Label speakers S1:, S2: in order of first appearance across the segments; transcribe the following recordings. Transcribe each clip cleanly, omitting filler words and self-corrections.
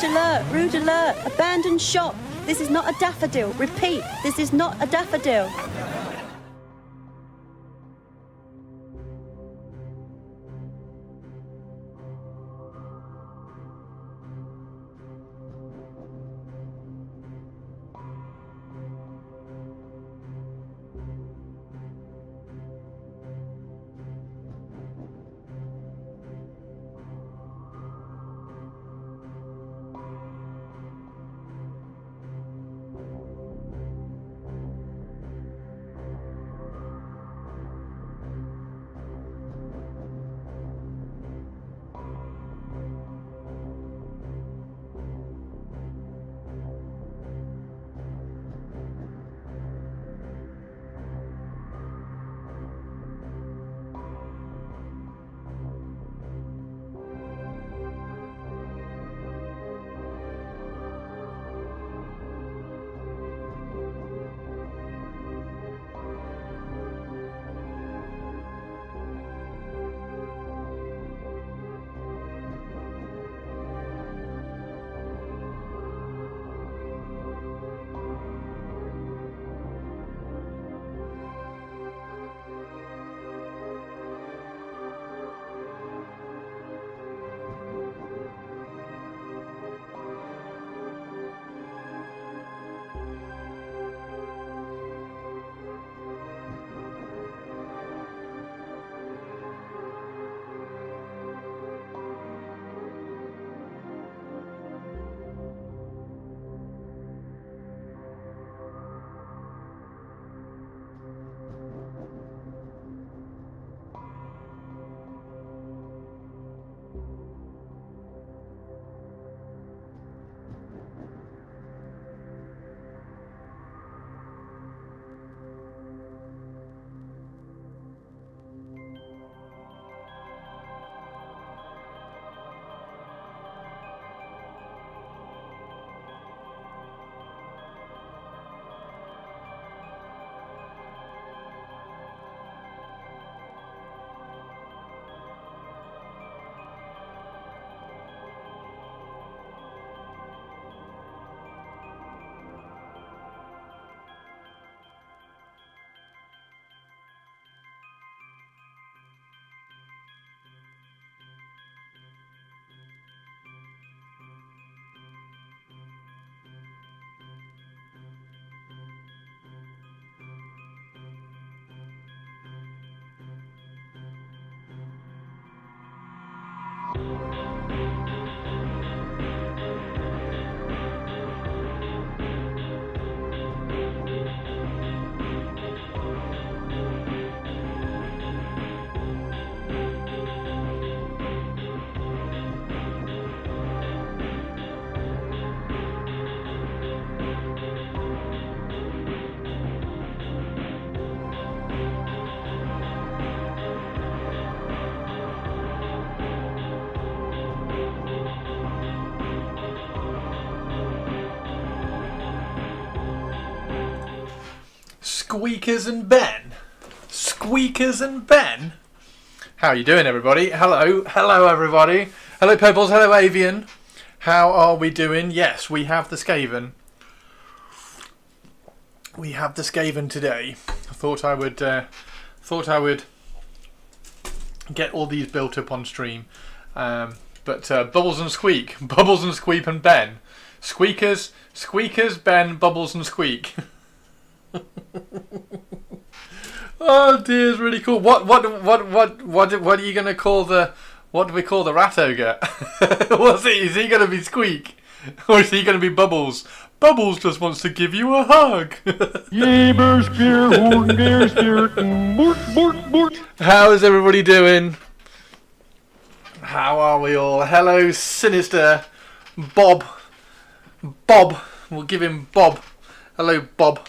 S1: Rude alert, rude alert, abandoned shop. This is not a daffodil. Repeat, this is not a daffodil.
S2: Squeakers and Ben. Squeakers and Ben. How are you doing, everybody? Hello everybody. Hello Pebbles, hello Avian. How are we doing? Yes, we have the Skaven. We have the Skaven today. I thought I would get all these built up on stream. But Bubbles and Squeak. Bubbles and Squeak and Ben. Squeakers, Ben, Bubbles and Squeak. Oh dear, it's really cool. What are you gonna call the? What do we call the rat ogre? What's it? Is he gonna be Squeak, or is he gonna be Bubbles? Bubbles just wants to give you a hug. How is everybody doing? How are we all? Hello, Sinister Bob. We'll give him Bob. Hello, Bob.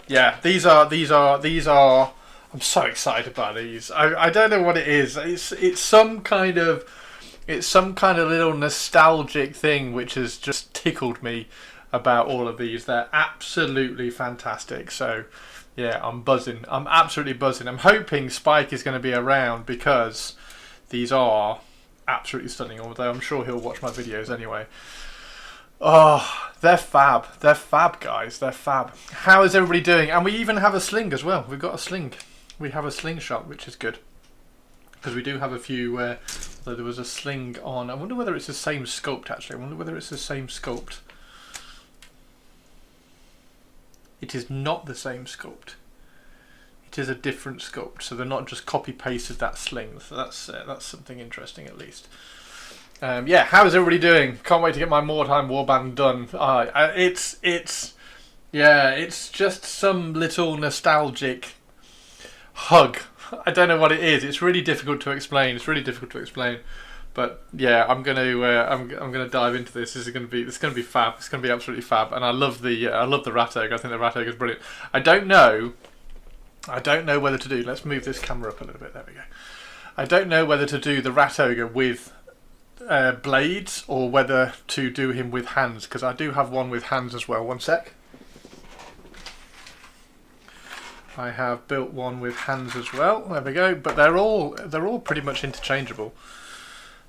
S2: Yeah, these are. I'm so excited about these. I don't know what it is. It's some kind of little nostalgic thing which has just tickled me about all of these. They're absolutely fantastic. So yeah, I'm buzzing. I'm absolutely buzzing. I'm hoping Spike is going to be around because these are absolutely stunning, although I'm sure he'll watch my videos anyway. Oh, they're fab. They're fab, guys. They're fab. How is everybody doing? And we even have a sling as well. We've got a sling. We have a slingshot, which is good. Because we do have a few where there was a sling on. I wonder whether it's the same sculpt, actually. I wonder whether it's the same sculpt. It is not the same sculpt. It is a different sculpt. So they're not just copy-pasted that sling. So that's something interesting, at least. Yeah, how is everybody doing? Can't wait to get my Mordheim Warband done. It's just some little nostalgic hug. I don't know what it is. It's really difficult to explain. But yeah, I'm gonna dive into this. It's gonna be fab. It's gonna be absolutely fab. And I love the rat ogre. I think the rat ogre is brilliant. I don't know whether to do. Let's move this camera up a little bit. There we go. I don't know whether to do the rat ogre with blades or whether to do him with hands, because I do have one with hands as well. One sec. I have built one with hands as well. There we go. But they're all pretty much interchangeable.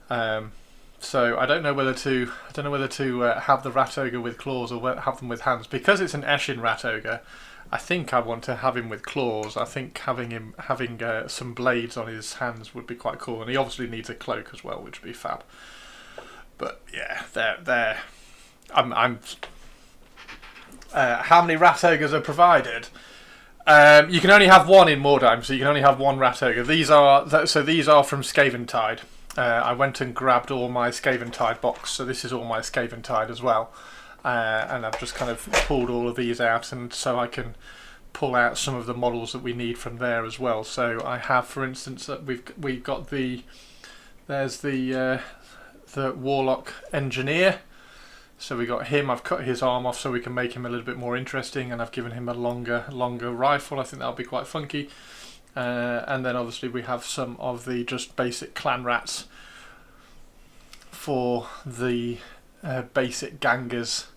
S2: So I don't know whether to have the rat ogre with claws or have them with hands, because it's an Eshin rat ogre. I think I want to have him with claws. I think having some blades on his hands would be quite cool, and he obviously needs a cloak as well, which would be fab. But yeah, they're. How many rat ogres are provided? You can only have one in Mordheim, so you can only have one rat ogre. These are from Skaven Tide. I went and grabbed all my Skaven Tide box, so this is all my Skaven Tide as well. And I've just kind of pulled all of these out, and so I can pull out some of the models that we need from there as well. So I have, for instance, that we've got there's the Warlock Engineer. So we got him. I've cut his arm off so we can make him a little bit more interesting, and I've given him a longer rifle. I think that'll be quite funky. And then obviously we have some of the just basic clan rats for the basic gangers,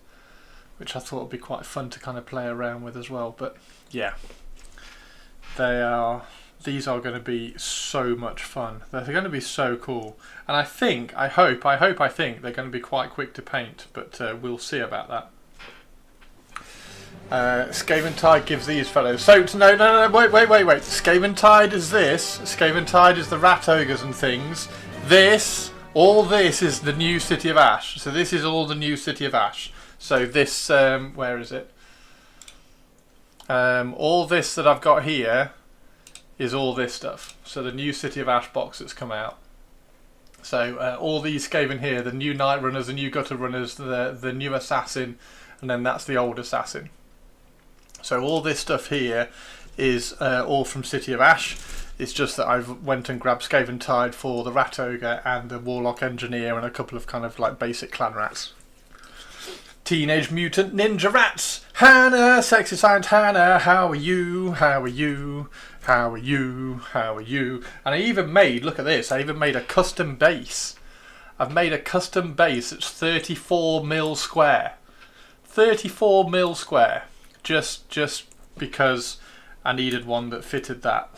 S2: which I thought would be quite fun to kind of play around with as well. But yeah, these are going to be so much fun. They're going to be so cool, and I think they're going to be quite quick to paint, but we'll see about that. Skaven Tide gives these fellows. So no, wait. Skaven Tide is this. Skaven Tide is the rat ogres and things. All this is the new City of Ash. So this is all the new City of Ash. So this, where is it? All this that I've got here is all this stuff. So the new City of Ash box that's come out. So all these Skaven here, the new Night Runners, the new Gutter Runners, the new Assassin, and then that's the old Assassin. So all this stuff here is all from City of Ash. It's just that I've went and grabbed Skaven Tide for the Rat Ogre and the Warlock Engineer and a couple of kind of like basic clan rats. Teenage Mutant Ninja Rats! Hannah, Sexy Science Hannah, how are you? How are you? How are you? How are you? And I even made, look at this, I even made a custom base. I've made a custom base that's 34 mil square. 34 mil square. Just because I needed one that fitted that.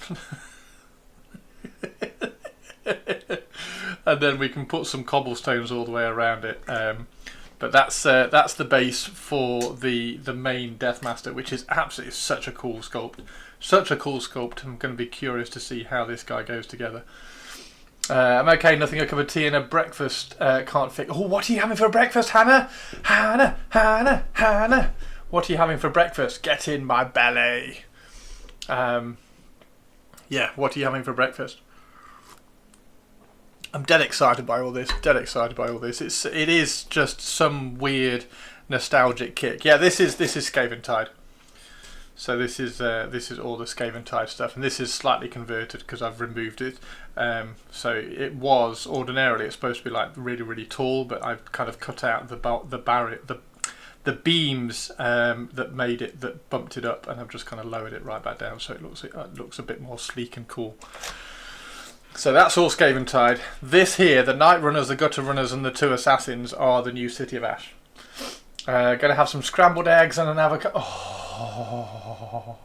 S2: And then we can put some cobblestones all the way around it. But that's the base for the main Deathmaster, which is absolutely such a cool sculpt. Such a cool sculpt. I'm going to be curious to see how this guy goes together. I'm okay, nothing a cup of tea and a breakfast can't fix. Oh, what are you having for breakfast, Hannah? Hannah. What are you having for breakfast? Get in my belly. Yeah, what are you having for breakfast? I'm dead excited by all this. It is just some weird nostalgic kick. Yeah, this is Skaven Tide. So this is all the Skaven Tide stuff, and this is slightly converted because I've removed it. So it was ordinarily it's supposed to be like really really tall, but I've kind of cut out the beams that bumped it up, and I've just kind of lowered it right back down, so it looks a bit more sleek and cool. So that's all Skaven Tide. This here, the Night Runners, the Gutter Runners, and the two Assassins are the new City of Ash. Gonna have some scrambled eggs and an avocado. Oh,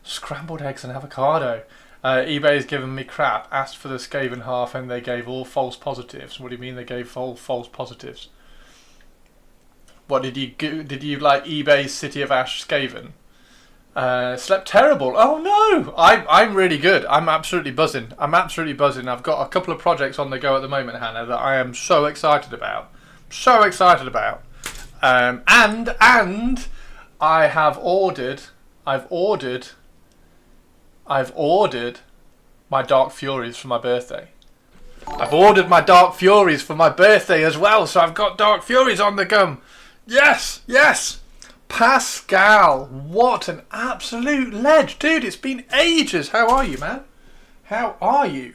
S2: scrambled eggs and avocado. eBay's given me crap. Asked for the Skaven half and they gave all false positives. What do you mean they gave all false positives? What did you do? Did you like eBay's City of Ash Skaven? Slept terrible. Oh no! I'm really good. I'm absolutely buzzing. I'm absolutely buzzing. I've got a couple of projects on the go at the moment, Hannah, that I am so excited about. So excited about. And I have ordered. I've ordered my Dark Furies for my birthday. I've ordered my Dark Furies for my birthday as well, so I've got Dark Furies on the gum. Yes, yes. Pascal, what an absolute ledge. Dude, it's been ages. How are you, man? How are you?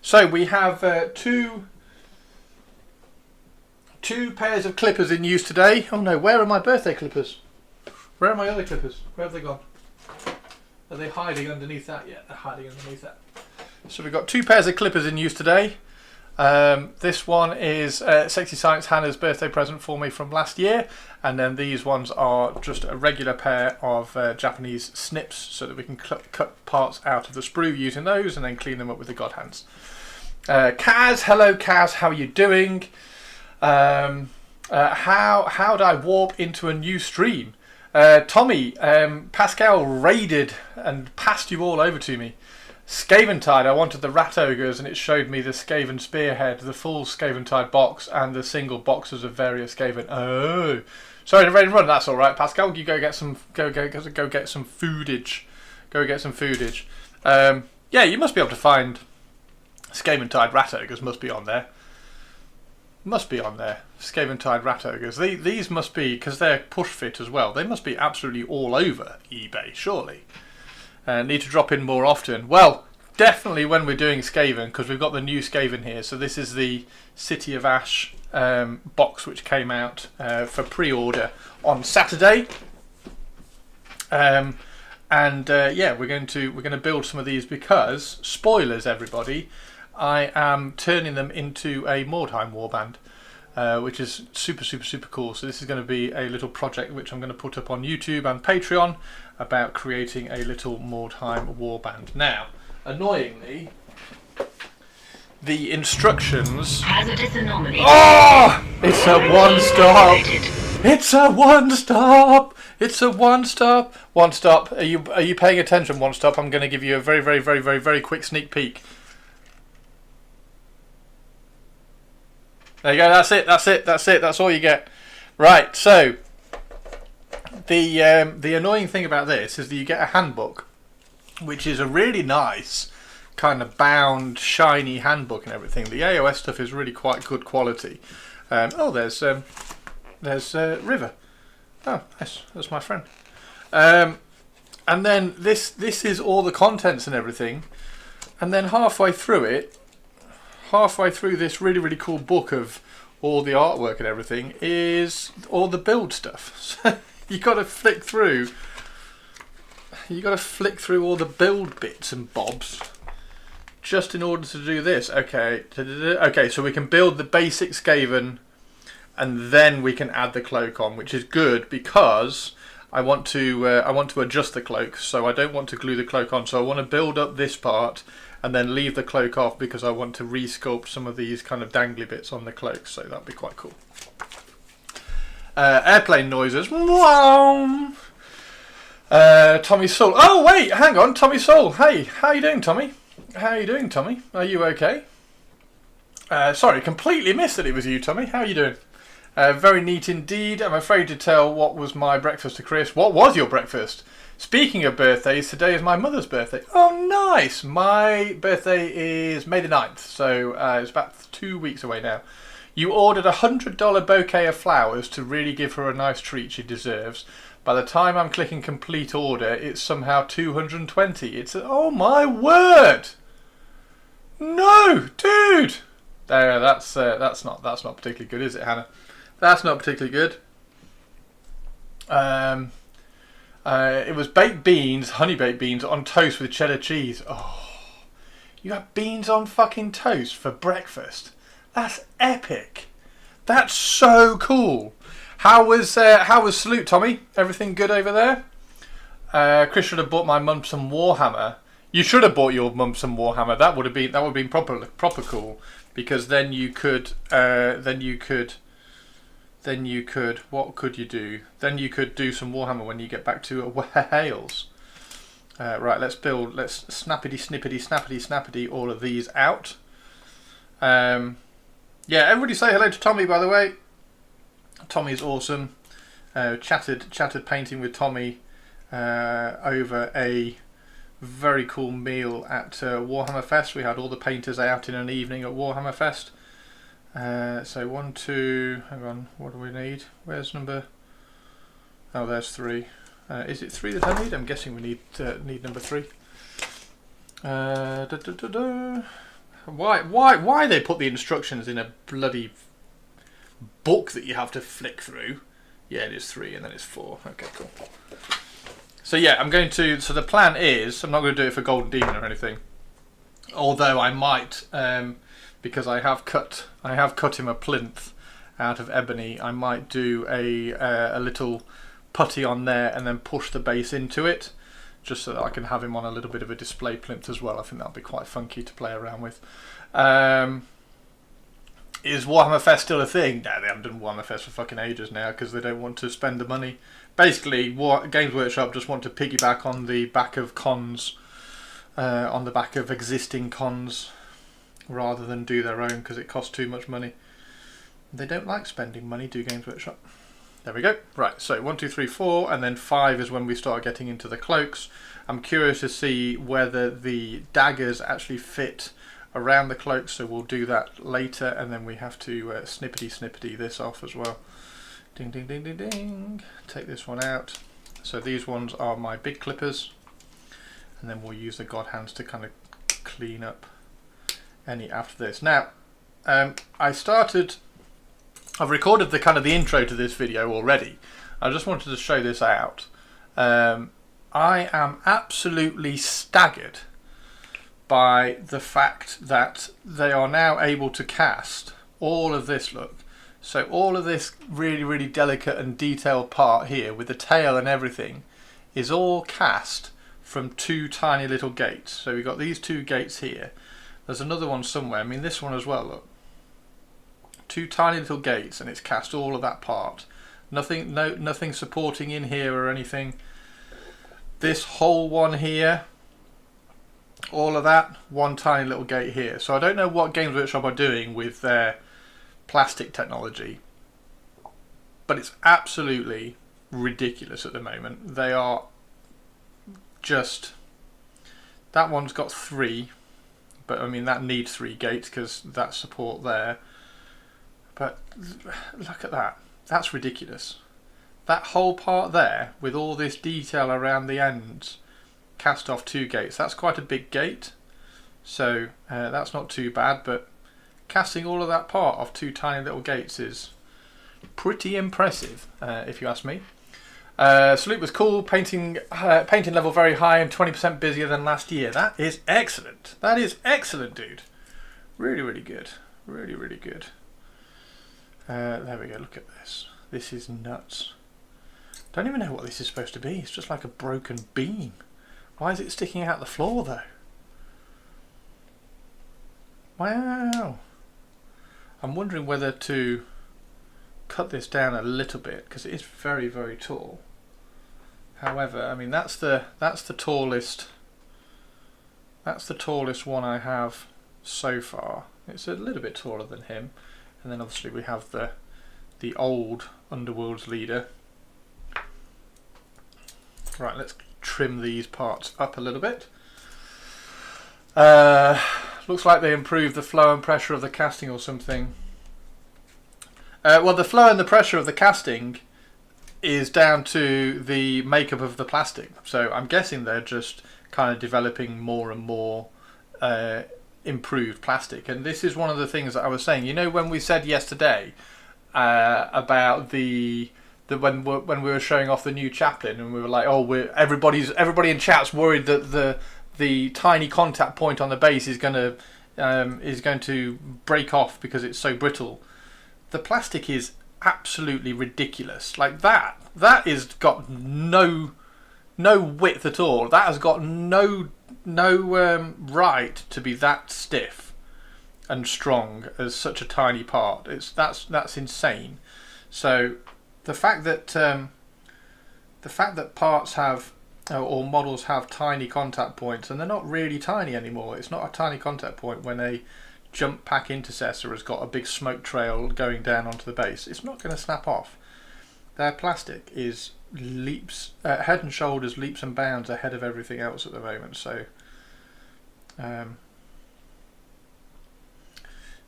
S2: So we have two pairs of clippers in use today. Oh no, where are my birthday clippers? Where are my other clippers? Where have they gone? Are they hiding underneath that? Yeah, they're hiding underneath that. So we've got two pairs of clippers in use today. This one is Sexy Science Hannah's birthday present for me from last year, and then these ones are just a regular pair of Japanese snips so that we can cut parts out of the sprue using those and then clean them up with the God Hands. Kaz, hello Kaz, how are you doing? How do I warp into a new stream? Tommy, Pascal raided and passed you all over to me. Skaventide, I wanted the Rat Ogres and it showed me the Skaven Spearhead, the full Skaventide box and the single boxes of various Skaven. Oh, sorry to raid and run. That's all right, Pascal. You go get some get some foodage. Go get some foodage. Yeah, you must be able to find Skaventide Rat Ogres. Must be on there. Must be on there. Skaventide Rat Ogres. These must be, because they're push fit as well. They must be absolutely all over eBay, surely. Need to drop in more often. Well, definitely when we're doing Skaven, because we've got the new Skaven here. So this is the City of Ash box which came out for pre-order on Saturday. Yeah, we're going to build some of these because, spoilers everybody, I am turning them into a Mordheim warband. Which is super cool. So this is going to be a little project which I'm going to put up on YouTube and Patreon about creating a little Mordheim warband. Now, annoyingly, the instructions...
S3: Hazardous anomaly.
S2: Oh! It's a one-stop! It's a one-stop! It's a one-stop! One-stop. Are you paying attention, one-stop? I'm going to give you a very quick sneak peek. There you go, that's it, that's all you get. Right, so the annoying thing about this is that you get a handbook, which is a really nice kind of bound, shiny handbook and everything. The AOS stuff is really quite good quality. Oh, there's River. Oh, that's my friend. And then this is all the contents and everything, and then halfway through this really cool book of all the artwork and everything is all the build stuff. So you got to flick through all the build bits and bobs just in order to do this. Okay, so we can build the basic Skaven and then we can add the cloak on, which is good because I want to adjust the cloak, so I don't want to glue the cloak on. So I want to build up this part and then leave the cloak off because I want to resculpt some of these kind of dangly bits on the cloak, so that'd be quite cool. Airplane noises. Tommy Soul. Oh wait, hang on, Tommy Soul. Hey, how you doing, Tommy? How you doing, Tommy? Are you okay? Sorry, completely missed that it was you, Tommy. How are you doing? Very neat indeed. I'm afraid to tell what was my breakfast to Chris. What was your breakfast? Speaking of birthdays, today is my mother's birthday. Oh, nice! My birthday is May the 9th, so it's about 2 weeks away now. You ordered a $100 bouquet of flowers to really give her a nice treat she deserves. By the time I'm clicking complete order, it's somehow 220. It's oh my word! No, dude! There, that's not particularly good, is it, Hannah? That's not particularly good. It was baked beans, honey baked beans on toast with cheddar cheese. Oh, you had beans on fucking toast for breakfast. That's epic. That's so cool. How was Salute, Tommy? Everything good over there? Chris should have bought my mum some Warhammer. You should have bought your mum some Warhammer. That would have been proper cool, because then you could what could you do? Then you could do some Warhammer when you get back to Wales. Right, let's snappity snappity all of these out. Yeah, everybody say hello to Tommy, by the way. Tommy's awesome. Chatted painting with Tommy over a very cool meal at Warhammer Fest. We had all the painters out in an evening at Warhammer Fest. So 1, 2, hang on, what do we need? Where's number? Oh, there's 3. Is it 3 that I need? I'm guessing we need number 3. Why they put the instructions in a bloody book that you have to flick through? Yeah, it is 3 and then it's 4. Okay, cool. So yeah, I'm going to. So the plan is, I'm not going to do it for Golden Demon or anything. Although I might, because I have cut him a plinth out of ebony. I might do a little putty on there and then push the base into it, just so that I can have him on a little bit of a display plinth as well. I think that'll be quite funky to play around with. Is Warhammer Fest still a thing? No, they haven't done Warhammer Fest for fucking ages now because they don't want to spend the money. Basically, Games Workshop just want to piggyback on the back of cons, on the back of existing cons, rather than do their own because it costs too much money. They don't like spending money, do Games Workshop. There we go. Right, so 1, 2, 3, 4, and then 5 is when we start getting into the cloaks. I'm curious to see whether the daggers actually fit around the cloaks, so we'll do that later, and then we have to snippety this off as well. Ding ding ding ding ding. Take this one out. So these ones are my big clippers, and then we'll use the God Hands to kind of clean up any after this. Now, I've recorded the intro to this video already. I just wanted to show this out. I am absolutely staggered by the fact that they are now able to cast all of this, look. So all of this really, really delicate and detailed part here with the tail and everything is all cast from 2 tiny little gates. So we've got these 2 gates here. There's another one somewhere. I mean, this one as well, look. 2 tiny little gates, and it's cast all of that part. Nothing supporting in here or anything. This whole one here, all of that, 1 tiny little gate here. So I don't know what Games Workshop are doing with their plastic technology, but it's absolutely ridiculous at the moment. They are just, that one's got 3, but I mean that needs 3 gates because that support there. But look at that, that's ridiculous. That whole part there with all this detail around the ends, cast off 2 gates. That's quite a big gate, so that's not too bad, but casting all of that part off 2 tiny little gates is pretty impressive, if you ask me. Salute was cool, painting level very high and 20% busier than last year. That is excellent. That is excellent, dude. Really, really good. Really, really good. There we go, look at this. This is nuts. Don't even know what this is supposed to be. It's just like a broken beam. Why is it sticking out the floor though? Wow. I'm wondering whether to cut this down a little bit because it is very, very tall. However, I mean that's the tallest one I have so far. It's a little bit taller than him, and then obviously we have the old Underworld's leader. Right, let's trim these parts up a little bit. Looks like they improved the flow and pressure of the casting or something. Well, the flow and the pressure of the casting is down to the makeup of the plastic. So I'm guessing they're just kind of developing more and more improved plastic. And this is one of the things that I was saying. You know, when we said yesterday about when we were showing off the new chaplain, and we were like, oh, everybody in chat's worried that the tiny contact point on the base is going to break off because it's so brittle. The plastic is absolutely ridiculous. Like that is got no width at all. That has got no right to be that stiff and strong as such a tiny part. That's insane. So the fact that parts have or models have tiny contact points, and they're not really tiny anymore. It's not a tiny contact point when a jump pack intercessor has got a big smoke trail going down onto the base. It's not going to snap off. Their plastic is head and shoulders, leaps and bounds ahead of everything else at the moment. So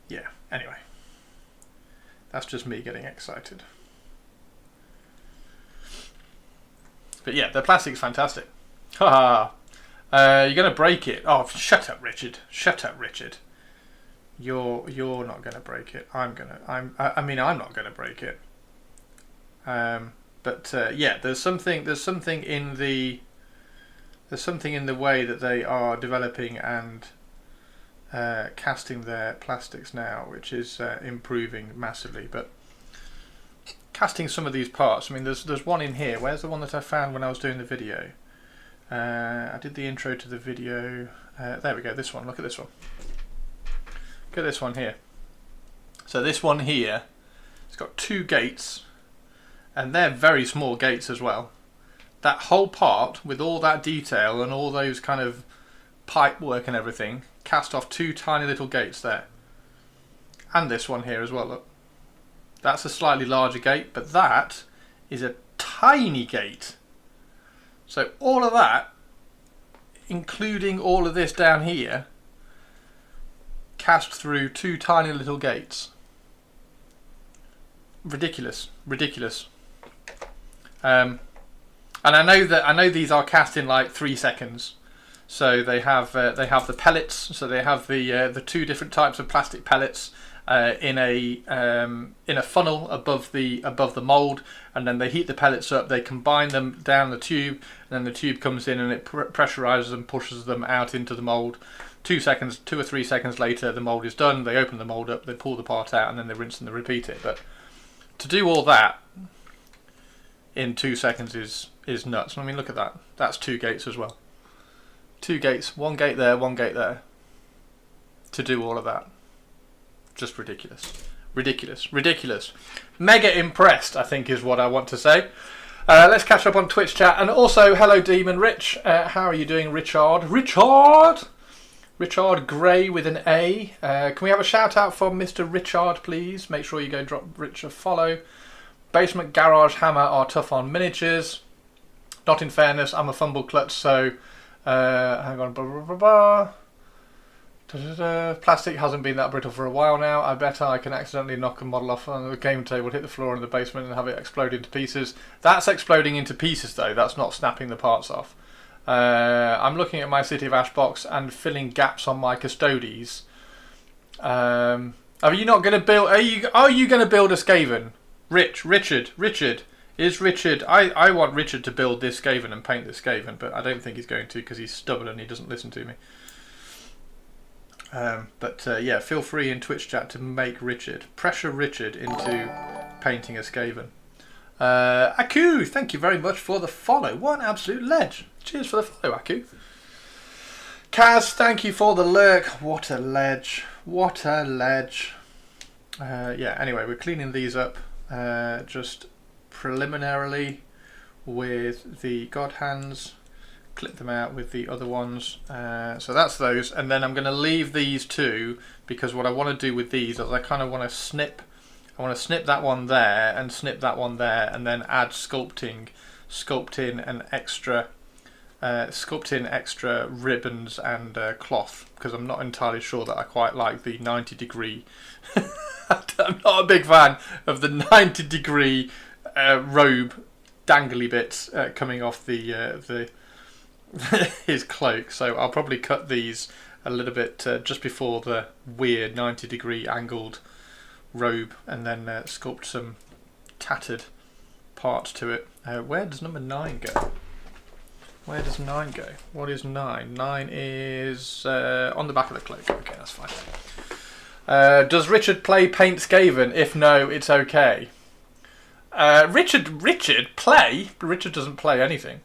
S2: yeah, anyway, that's just me getting excited. But yeah, the plastic's fantastic. Haha. You're gonna break it. Oh, shut up, Richard. Shut up, Richard. You're not gonna break it. I'm not gonna break it. Yeah, there's something in the way that they are developing and casting their plastics now, which is improving massively. But casting some of these parts, I mean, there's one in here. Where's the one that I found when I was doing the video? I did the intro to the video. There we go. This one. Look at this one. Look at this one here. So this one here, it's got 2 gates, and they're very small gates as well. That whole part with all that detail and all those kind of pipe work and everything, cast off 2 tiny little gates there. And this one here as well, look. That's a slightly larger gate, but that is a tiny gate. So all of that, including all of this down here, cast through 2 tiny little gates. Ridiculous, ridiculous. And I know these are cast in like 3 seconds. So they have the pellets. So they have the 2 different types of plastic pellets in a funnel above the mold, and then they heat the pellets up. They combine them down the tube, and then the tube comes in and it pressurizes and pushes them out into the mold. 2 or 3 seconds later, the mold is done. They open the mold up, they pull the part out, and then they rinse and they repeat it. But to do all that in 2 seconds is nuts. I mean, look at that. That's 2 gates as well. 2 gates, 1 gate there, 1 gate there. To do all of that. Just ridiculous. Ridiculous. Ridiculous. Mega impressed, I think is what I want to say. Let's catch up on Twitch chat. And also, hello Demon Rich. How are you doing, Richard? Richard Gray with an A. Can we have a shout out for Mr. Richard, please? Make sure you go drop Rich a follow. Basement Garage Hammer are tough on miniatures. Not in fairness, I'm a fumble klutz, so hang on. Blah, blah, blah, blah. Plastic hasn't been that brittle for a while now. I bet I can accidentally knock a model off on the game table, hit the floor in the basement and have it explode into pieces. That's exploding into pieces though, that's not snapping the parts off. I'm looking at my City of Ash box and filling gaps on my Custodes. Are you not going to build? Are you going to build a Skaven? Richard. Is Richard? I want Richard to build this Skaven and paint this Skaven, but I don't think he's going to because he's stubborn and he doesn't listen to me. Yeah, feel free in Twitch chat to make pressure Richard into painting a Skaven. Aku, thank you very much for the follow. What an absolute ledge. Cheers for the follow, Aku. Kaz, thank you for the lurk. What a ledge. What a ledge. Yeah, anyway, we're cleaning these up just preliminarily with the God Hands. Clip them out with the other ones. So that's those. And then I'm going to leave these 2 because what I want to do with these is I kind of want to snip. I want to snip that one there and snip that one there, and then add sculpt in extra ribbons and cloth, because I'm not entirely sure that I quite like the 90-degree. I'm not a big fan of the 90-degree robe dangly bits coming off the his cloak. So I'll probably cut these a little bit just before the weird 90-degree angled robe, and then sculpt some tattered parts to it. Where does number 9 go? Where does 9 go? What is 9? 9 is on the back of the cloak. Okay, that's fine. Does Richard play Paint Skaven? If no, it's okay. Richard play? Richard doesn't play anything.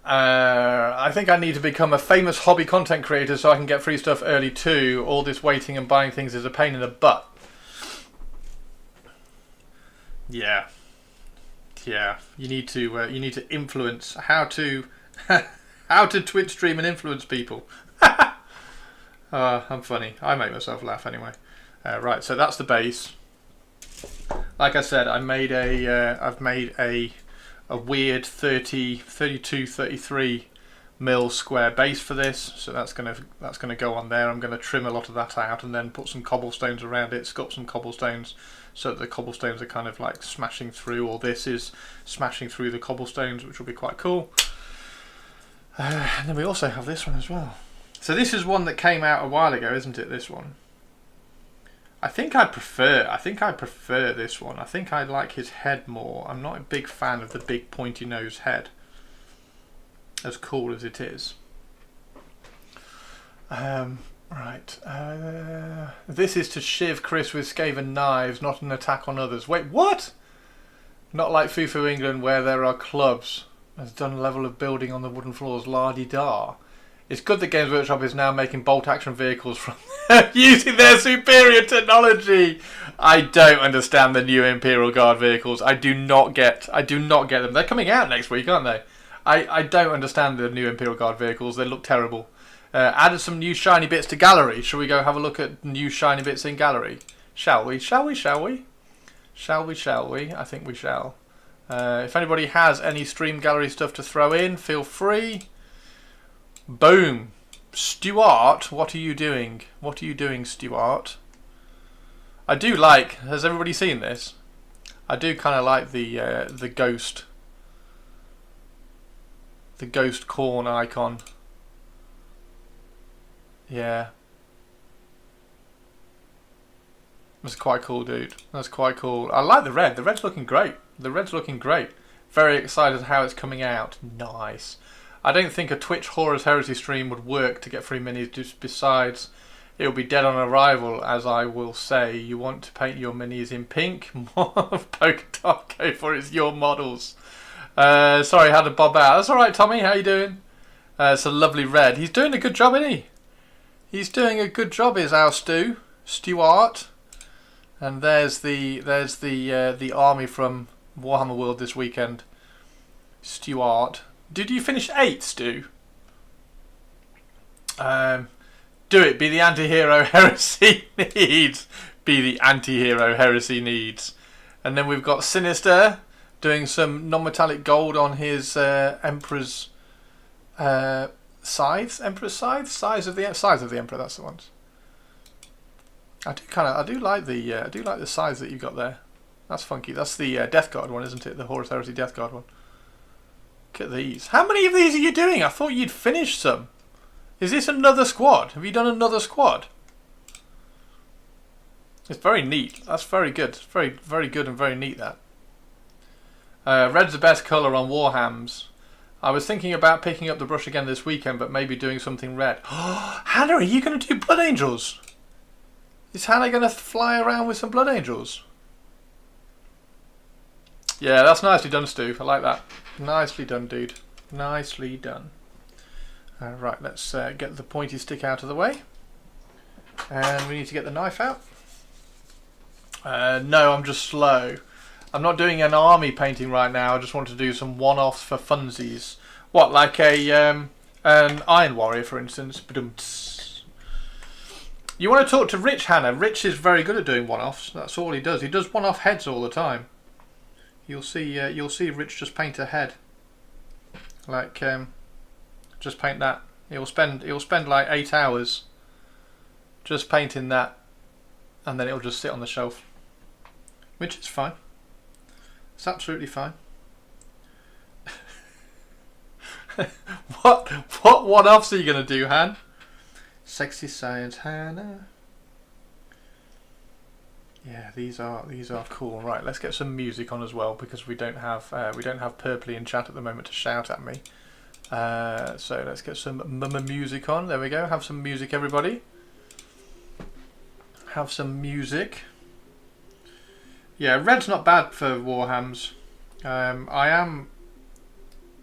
S2: I think I need to become a famous hobby content creator so I can get free stuff early too. All this waiting and buying things is a pain in the butt. Yeah. Yeah, you need to influence how to how to Twitch stream and influence people. I'm funny. I make myself laugh anyway. Right, so that's the base. Like I said, I've made a weird 32, 33 mil square base for this. So that's gonna go on there. I'm gonna trim a lot of that out and then put some cobblestones around it. Sculpt some cobblestones so that the cobblestones are kind of like smashing through, or this is smashing through the cobblestones, which will be quite cool. And then we also have this one as well. So this is one that came out a while ago, isn't it? This one. I think I prefer this one. I think I like his head more. I'm not a big fan of the big pointy nose head, as cool as it is. Right. This is to shiv Chris with Skaven knives, not an attack on others. Wait, what? Not like Fufu England where there are clubs. Has done a level of building on the wooden floors. La-di-da. It's good that Games Workshop is now making bolt action vehicles from using their superior technology. I don't understand the new Imperial Guard vehicles. I do not get them. They're coming out next week, aren't they? I don't understand the new Imperial Guard vehicles. They look terrible. Added some new shiny bits to gallery. Shall we go have a look at new shiny bits in gallery? Shall we? Shall we? Shall we? Shall we? Shall we? I think we shall. If anybody has any stream gallery stuff to throw in, feel free. Boom. Stuart, what are you doing? What are you doing, Stuart? I do like, has everybody seen this? I do kind of like the ghost corn icon. Yeah. That's quite cool, dude. That's quite cool. I like the red. The red's looking great. The red's looking great. Very excited how it's coming out. Nice. I don't think a Twitch Horus Heresy stream would work to get free minis. Just besides, it will be dead on arrival, as I will say. You want to paint your minis in pink? More of Polka Dot. Go for it. It's your models. Sorry, I had to bob out. That's all right, Tommy. How you doing? It's a lovely red. He's doing a good job, isn't he? He's doing a good job. Is our Stuart. And there's the army from Warhammer World this weekend. Stuart. Did you finish 8, Stu? Do it. Be the anti-hero heresy needs. Be the anti-hero heresy needs. And then we've got Sinister doing some non-metallic gold on his Emperor's scythes. Emperor's scythes? Size of the Emperor. That's the ones. I do like the size that you've got there. That's funky. That's the Death Guard one, isn't it? The Horus Heresy Death Guard one. Look at these. How many of these are you doing? I thought you'd finished some. Is this another squad? Have you done another squad? It's very neat. That's very good. It's very, very good and very neat, that. Red's the best colour on Warhams. I was thinking about picking up the brush again this weekend, but maybe doing something red. Hannah, are you going to do Blood Angels? Is Hannah going to fly around with some Blood Angels? Yeah, that's nicely done, Stu. I like that. Nicely done, dude. Nicely done. Right, let's get the pointy stick out of the way. And we need to get the knife out. No, I'm just slow. I'm not doing an army painting right now. I just want to do some one-offs for funsies. What, like an Iron Warrior, for instance? You want to talk to Rich, Hannah? Rich is very good at doing one-offs. That's all he does. He does one-off heads all the time. You'll see Rich just paint a head. Like just paint that. He'll spend like 8 hours just painting that, and then it'll just sit on the shelf, which is fine. It's absolutely fine. What one-offs are you gonna do, Han? Sexy Science Hannah. Yeah, these are cool. Right, let's get some music on as well, because we don't have Purpley in chat at the moment to shout at me. So let's get some music on. There we go. Have some music, everybody. Have some music. Yeah, red's not bad for Warhams. I am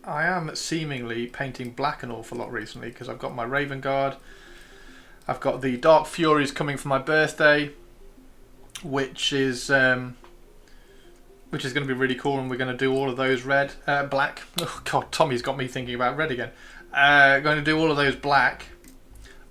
S2: I am seemingly painting black an awful lot recently because I've got my Raven Guard. I've got the Dark Furies coming for my birthday, which is going to be really cool, and we're going to do all of those black. Oh God, Tommy's got me thinking about red again. Going to do all of those black.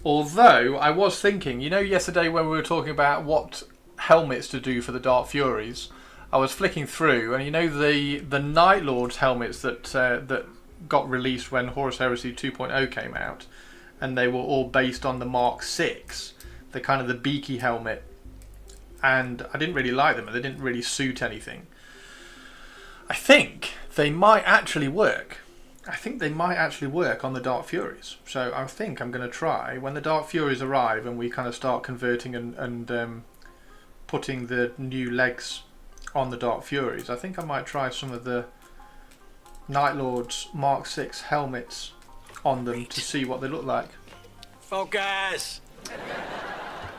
S2: Although I was thinking, you know, yesterday when we were talking about what helmets to do for the Dark Furies, I was flicking through, and you know the Night Lord's helmets that got released when Horus Heresy 2.0 came out, and they were all based on the Mark 6, the kind of the beaky helmet, and I didn't really like them, and they didn't really suit anything. I think they might actually work. I think they might actually work on the Dark Furies. So I think I'm going to try, when the Dark Furies arrive and we kind of start converting and putting the new legs on the Dark Furies, I think I might try some of the Night Lord's Mark 6 helmets on them to see what they look like.
S3: Focus!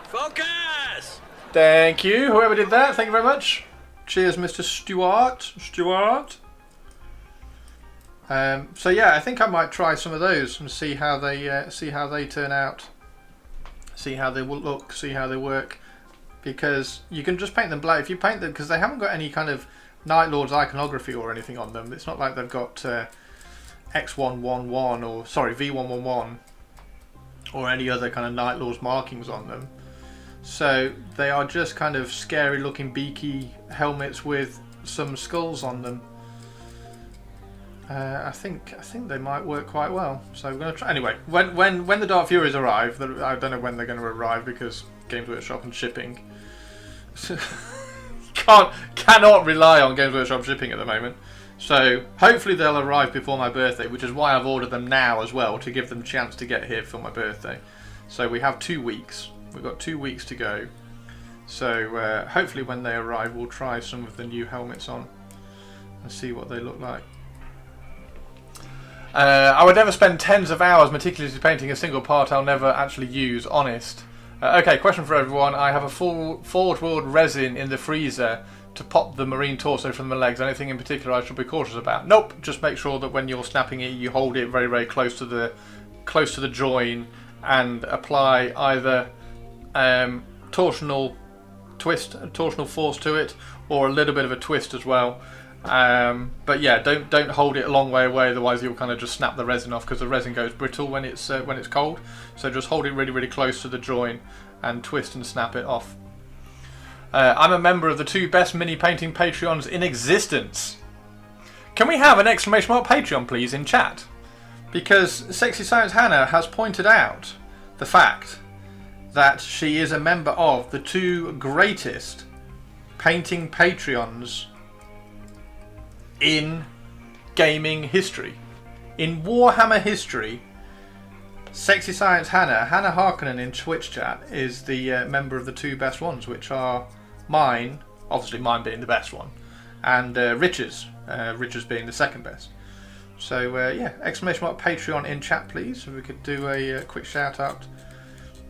S3: Focus!
S2: Thank you, whoever did that. Thank you very much. Cheers, Mr. Stewart. So yeah, I think I might try some of those and see how they turn out, see how they will look, see how they work. Because you can just paint them black if you paint them, because they haven't got any kind of Night Lord's iconography or anything on them. It's not like they've got X111 or sorry V111 or any other kind of Night Lord's markings on them. So they are just kind of scary looking beaky helmets with some skulls on them. I think they might work quite well. So we're going to try. Anyway, when the Dark Furies arrive, I don't know when they're going to arrive because Games Workshop and shipping. Cannot rely on Games Workshop shipping at the moment. So hopefully they'll arrive before my birthday, which is why I've ordered them now as well, to give them a chance to get here for my birthday. So we have 2 weeks. We've got 2 weeks to go. So hopefully when they arrive, we'll try some of the new helmets on and see what they look like. I would never spend tens of hours meticulously painting a single part I'll never actually use, honest. Okay, question for everyone. I have a full Forge World resin in the freezer to pop the marine torso from the legs. Anything in particular I should be cautious about? Nope, just make sure that when you're snapping it, you hold it very, very close to the join and apply either torsional force to it, or a little bit of a twist as well. But yeah, don't hold it a long way away, otherwise you'll kind of just snap the resin off, because the resin goes brittle when it's cold. So just hold it really, really close to the join and twist and snap it off. I'm a member of the 2 best mini painting Patreons in existence. Can we have an exclamation mark Patreon please in chat? Because Sexy Science Hannah has pointed out the fact that she is a member of the 2 greatest painting Patreons in gaming history. In Warhammer history, Sexy Science Hannah Harkonnen in Twitch chat is the member of the 2 best ones, which are mine, obviously mine being the best one, and Rich's being the second best. So yeah, exclamation mark Patreon in chat please, so we could do a quick shout out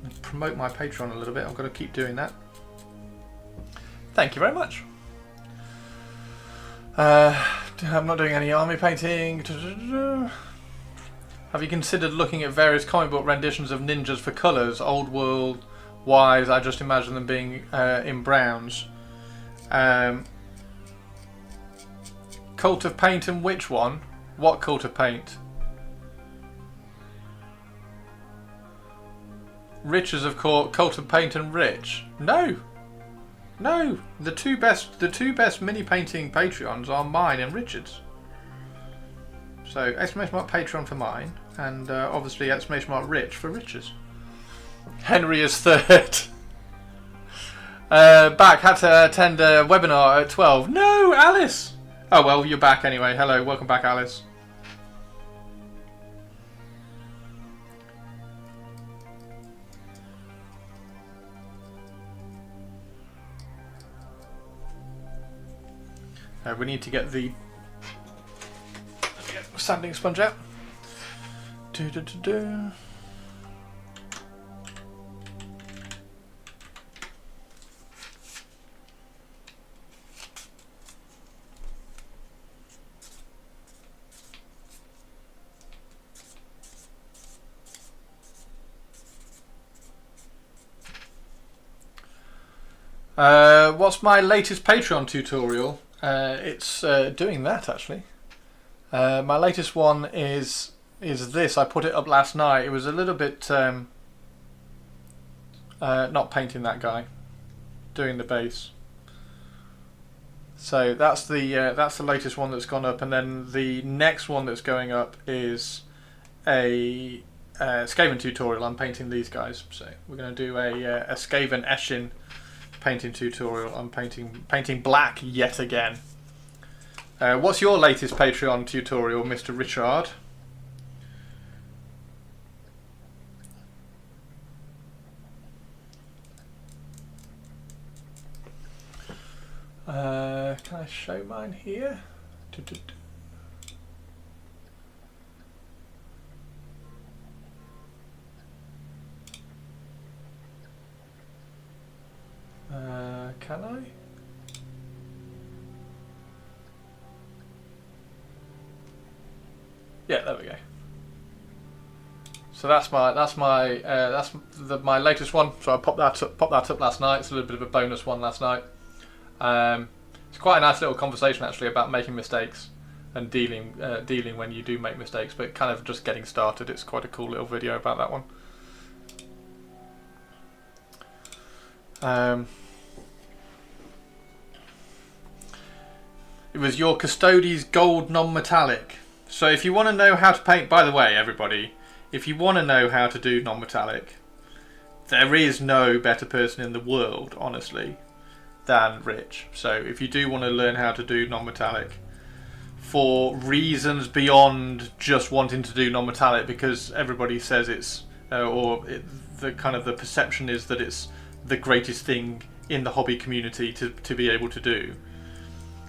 S2: and promote my Patreon a little bit. I've got to keep doing that. Thank you very much. I'm not doing any army painting. Have you considered looking at various comic book renditions of ninjas for colours? Old world wise, I just imagine them being in browns. Cult of Paint and which one? What Cult of Paint? Rich's of course, Cult of Paint and Rich. No, the two best mini painting Patreons are mine and Richard's. So exclamation mark Patreon for mine, and obviously exclamation mark Rich for Richard's. Henry is third. Back, had to attend a webinar at 12. No, Alice. Oh well, you're back anyway. Hello, welcome back, Alice. We need to get the sanding sponge out. What's my latest Patreon tutorial? It's doing that actually. My latest one is this. I put it up last night. It was a little bit not painting that guy, doing the base. So that's the latest one that's gone up, and then the next one that's going up is a Skaven tutorial. I'm painting these guys, so we're going to do a Skaven Eshin painting tutorial. I'm painting black yet again. What's your latest Patreon tutorial, Mr. Richard? Can I show mine here? Can I? Yeah, there we go. So that's my latest one. So I popped that up last night. It's a little bit of a bonus one last night. It's quite a nice little conversation actually about making mistakes and dealing when you do make mistakes, but kind of just getting started. It's quite a cool little video about that one. It was your Custodes gold non-metallic. So if you want to know how to paint, by the way everybody, if you want to know how to do non-metallic, there is no better person in the world, honestly, than Rich. So if you do want to learn how to do non-metallic for reasons beyond just wanting to do non-metallic, because everybody says it's the perception is that it's the greatest thing in the hobby community to be able to do.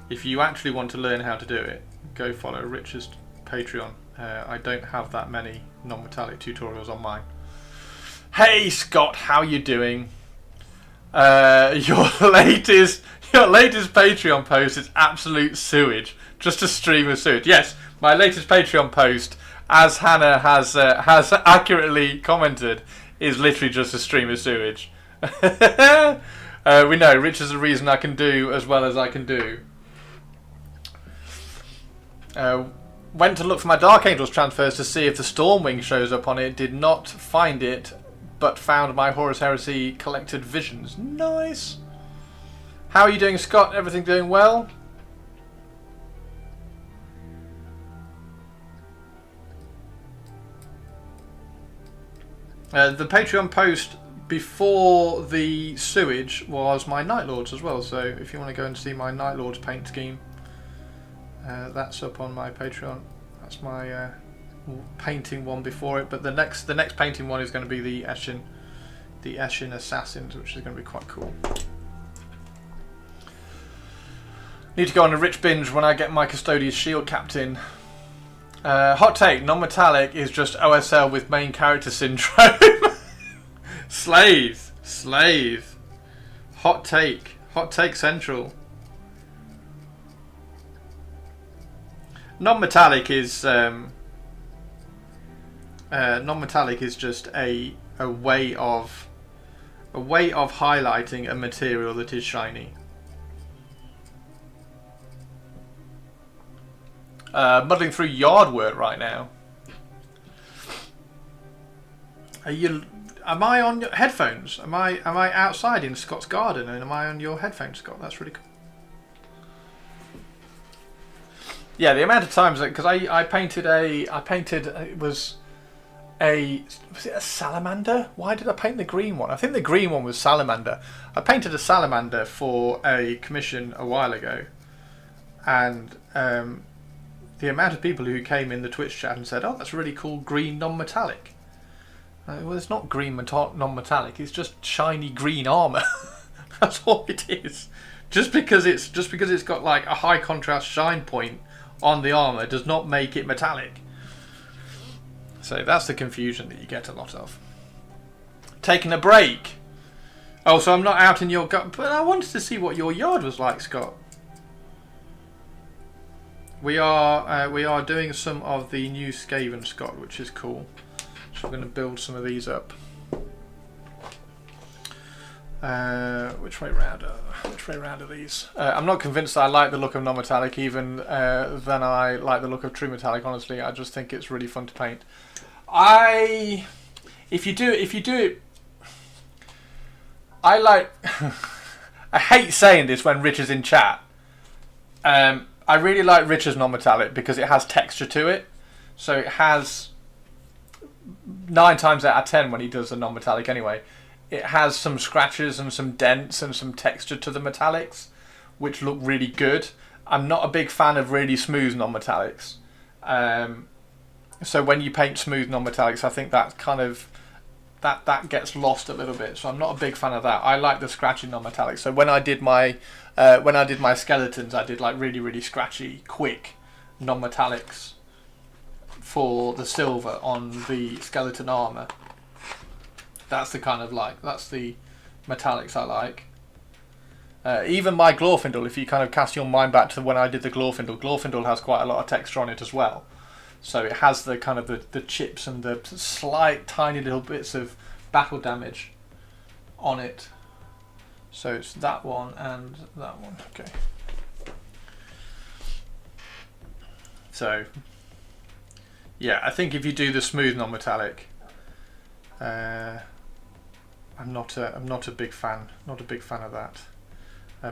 S2: If you actually want to learn how to do it, go follow Rich's Patreon. I don't have that many non-metallic tutorials on mine. Hey Scott, how you doing? Your latest Patreon post is absolute sewage. Just a stream of sewage. Yes, my latest Patreon post, as Hannah has accurately commented, is literally just a stream of sewage. We know Rich is the reason I can do as well as I can do. Went to look for my Dark Angels transfers to see if the Stormwing shows up on it. Did not find it, but found my Horus Heresy collected visions. Nice. How are you doing, Scott? Everything doing well? The Patreon post before the sewage was my Night Lords as well. So if you want to go and see my Night Lords paint scheme, that's up on my Patreon. That's my painting one before it, but the next painting one is going to be the Eshin Assassins, which is going to be quite cool. Need to go on a Rich binge when I get my Custodian's Shield Captain. Hot take: non-metallic is just OSL with main character syndrome. Slave. Hot take central. Non-metallic is just a way of highlighting a material that is shiny. Muddling through yard work right now. Am I on your headphones? Am I outside in Scott's garden and am I on your headphones, Scott? That's really cool. Yeah, the amount of times that, because I painted was it a salamander? Why did I paint the green one? I think the green one was salamander. I painted a salamander for a commission a while ago, and the amount of people who came in the Twitch chat and said, "Oh, that's really cool, green non-metallic." Well, it's not green non-metallic. It's just shiny green armor. That's all it is. Just because it's got like a high contrast shine point on the armor does not make it metallic. So that's the confusion that you get a lot of. Taking a break. Oh, so I'm not out in your gut, but I wanted to see what your yard was like, Scott. We are doing some of the new Skaven, Scott, which is cool. So we're going to build some of these up. Which way round are these? I'm not convinced I like the look of non-metallic even than I like the look of true metallic. Honestly, I just think it's really fun to paint. If you do it, I like. I hate saying this when Rich is in chat. I really like Rich's non-metallic because it has texture to it. So it has 9 times out of 10 when he does the non-metallic anyway. It has some scratches and some dents and some texture to the metallics, which look really good. I'm not a big fan of really smooth non-metallics. So when you paint smooth non-metallics, I think that kind of that gets lost a little bit. So I'm not a big fan of that. I like the scratchy non-metallics. So when I did my skeletons, I did like really scratchy, quick non-metallics for the silver on the skeleton armor. That's the kind of that's the metallics I like. Even my Glorfindel, if you kind of cast your mind back to when I did the Glorfindel has quite a lot of texture on it as well. So it has the kind of the chips and the slight tiny little bits of battle damage on it. So it's that one and that one. Okay. So yeah, I think if you do the smooth non-metallic, I'm not a big fan. Not a big fan of that.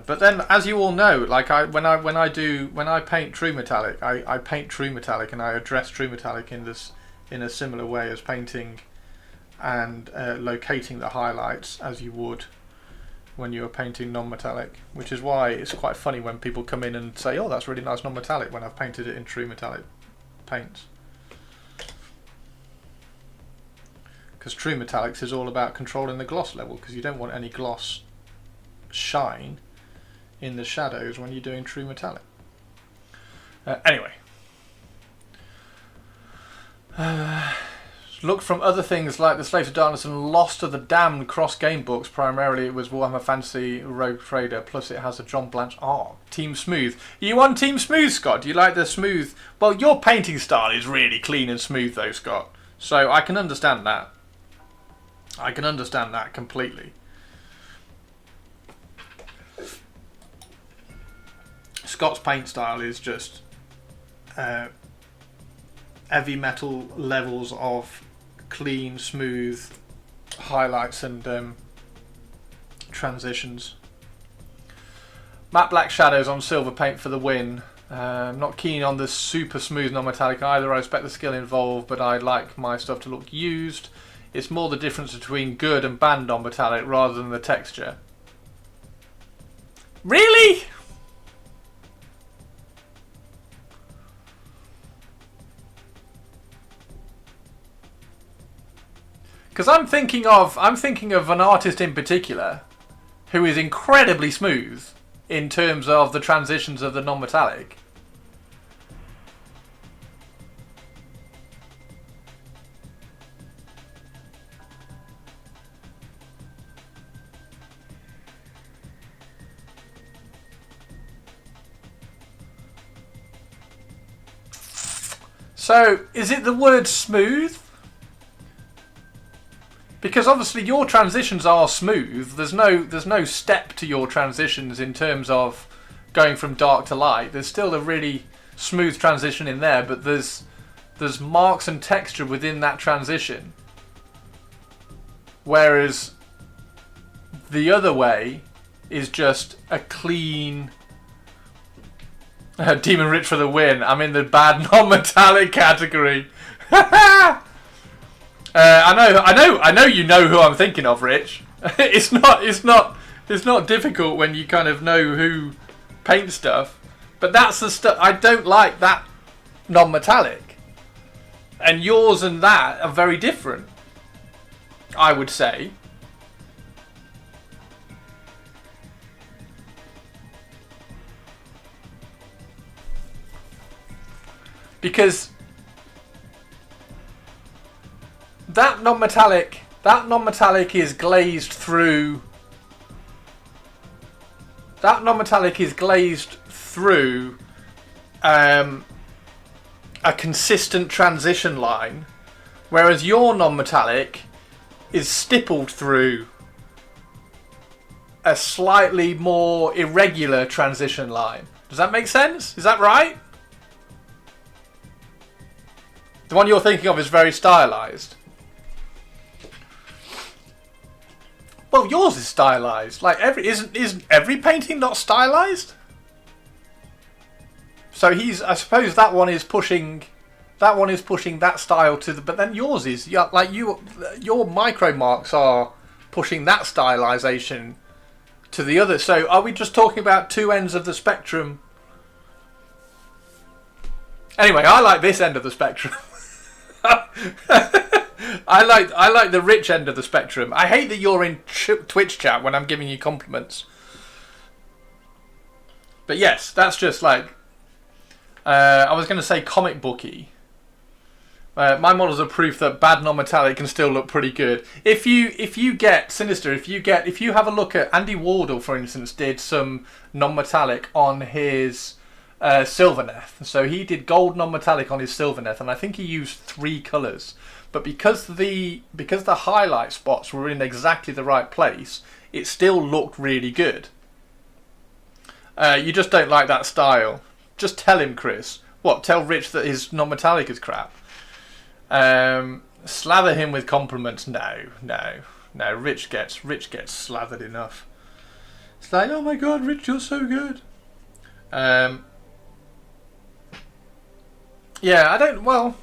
S2: But then, as you all know, like when I paint true metallic, I paint true metallic and I address true metallic in a similar way as painting and locating the highlights as you would when you are painting non-metallic. Which is why it's quite funny when people come in and say, "Oh, that's really nice non-metallic," when I've painted it in true metallic paints. Because true metallics is all about controlling the gloss level, because you don't want any gloss shine in the shadows when you're doing true metallic. Anyway, look from other things like the Slate of Darkness and Lost of the Damned cross-game books. Primarily it was Warhammer Fantasy Rogue Trader, plus it has a John Blanche art. Team Smooth. Are you on Team Smooth, Scott? Do you like the smooth? Well, your painting style is really clean and smooth though, Scott. So I can understand that. I can understand that completely. Scott's paint style is just heavy metal levels of clean, smooth highlights and transitions. Matte black shadows on silver paint for the win. Not keen on the super smooth non-metallic either. I respect the skill involved, but I like my stuff to look used. It's more the difference between good and bad non-metallic rather than the texture. Really? Because I'm thinking of an artist in particular who is incredibly smooth in terms of the transitions of the non-metallic. So, is it the word smooth? Because obviously your transitions are smooth. There's no step to your transitions in terms of going from dark to light. There's still a really smooth transition in there, but there's marks and texture within that transition. Whereas the other way is just a clean Demon Rich for the win. I'm in the bad non-metallic category. I know you know who I'm thinking of, Rich. It's not difficult when you kind of know who paints stuff. But that's the stuff I don't like, that non-metallic. And yours and that are very different, I would say. Because that non-metallic is glazed through. That non-metallic is glazed through a consistent transition line, whereas your non-metallic is stippled through a slightly more irregular transition line. Does that make sense? Is that right? The one you're thinking of is very stylized. Well, yours is stylized. Like isn't every painting not stylized? So I suppose that one is pushing that style to the. But then yours is your micro marks are pushing that stylization to the other. So are we just talking about two ends of the spectrum? Anyway, I like this end of the spectrum. I like the rich end of the spectrum. I hate that you're in Twitch chat when I'm giving you compliments. But yes, that's just like I was going to say comic booky. My models are proof that bad non-metallic can still look pretty good. If you get Sinister, if you have a look at Andy Wardle, for instance, did some non-metallic on his Sylvaneth. So he did gold non-metallic on his Sylvaneth, and I think he used 3 colours. But because the highlight spots were in exactly the right place, it still looked really good. You just don't like that style. Just tell him, Chris. What? Tell Rich that his non-metallic is crap. Slather him with compliments. No. Rich gets slathered enough. It's like, oh my god, Rich, you're so good. Yeah, I don't. Well,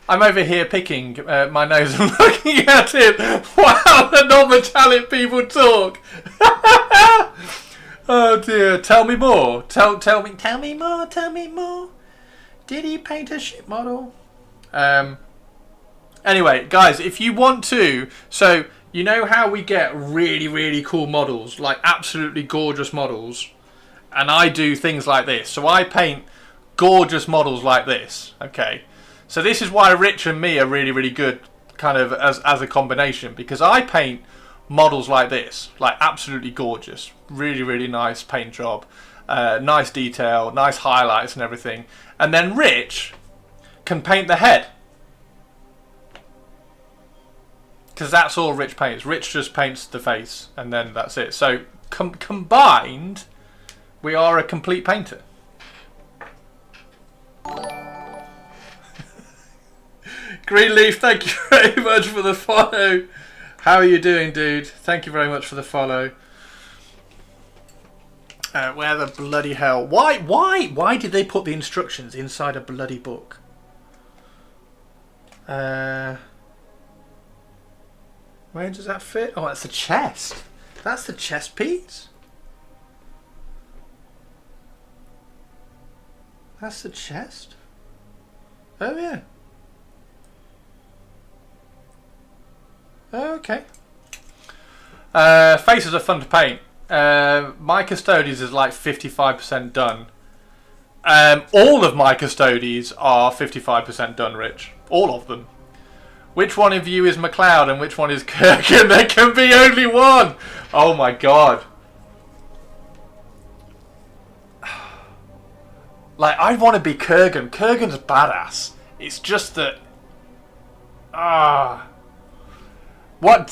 S2: I'm over here picking my nose and looking at it. Wow, the non-metallic people talk. Oh dear, tell me more. Tell me more. Did he paint a ship model? Anyway, guys, if you want to, so you know how we get really, really cool models, like absolutely gorgeous models, and I do things like this. So I paint gorgeous models like this. Okay, so this is why Rich and me are really, really good, kind of as a combination, because I paint models like this, like absolutely gorgeous, really, really nice paint job, nice detail, nice highlights and everything, and then Rich can paint the head. Because that's all Rich paints. Rich just paints the face, and then that's it. So combined, we are a complete painter. Greenleaf, thank you very much for the follow. How are you doing, dude? Thank you very much for the follow. Where the bloody hell? Why did they put the instructions inside a bloody book? Where does that fit? Oh, that's the chest. That's the chest piece. That's the chest. Oh yeah. Okay. Faces are fun to paint. My Custodies is like 55% done. All of my Custodies are 55% done, Rich. All of them. Which one of you is McLeod and which one is Kurgan? There can be only one! Oh my god. Like, I want to be Kurgan. Kurgan's badass. It's just that... What,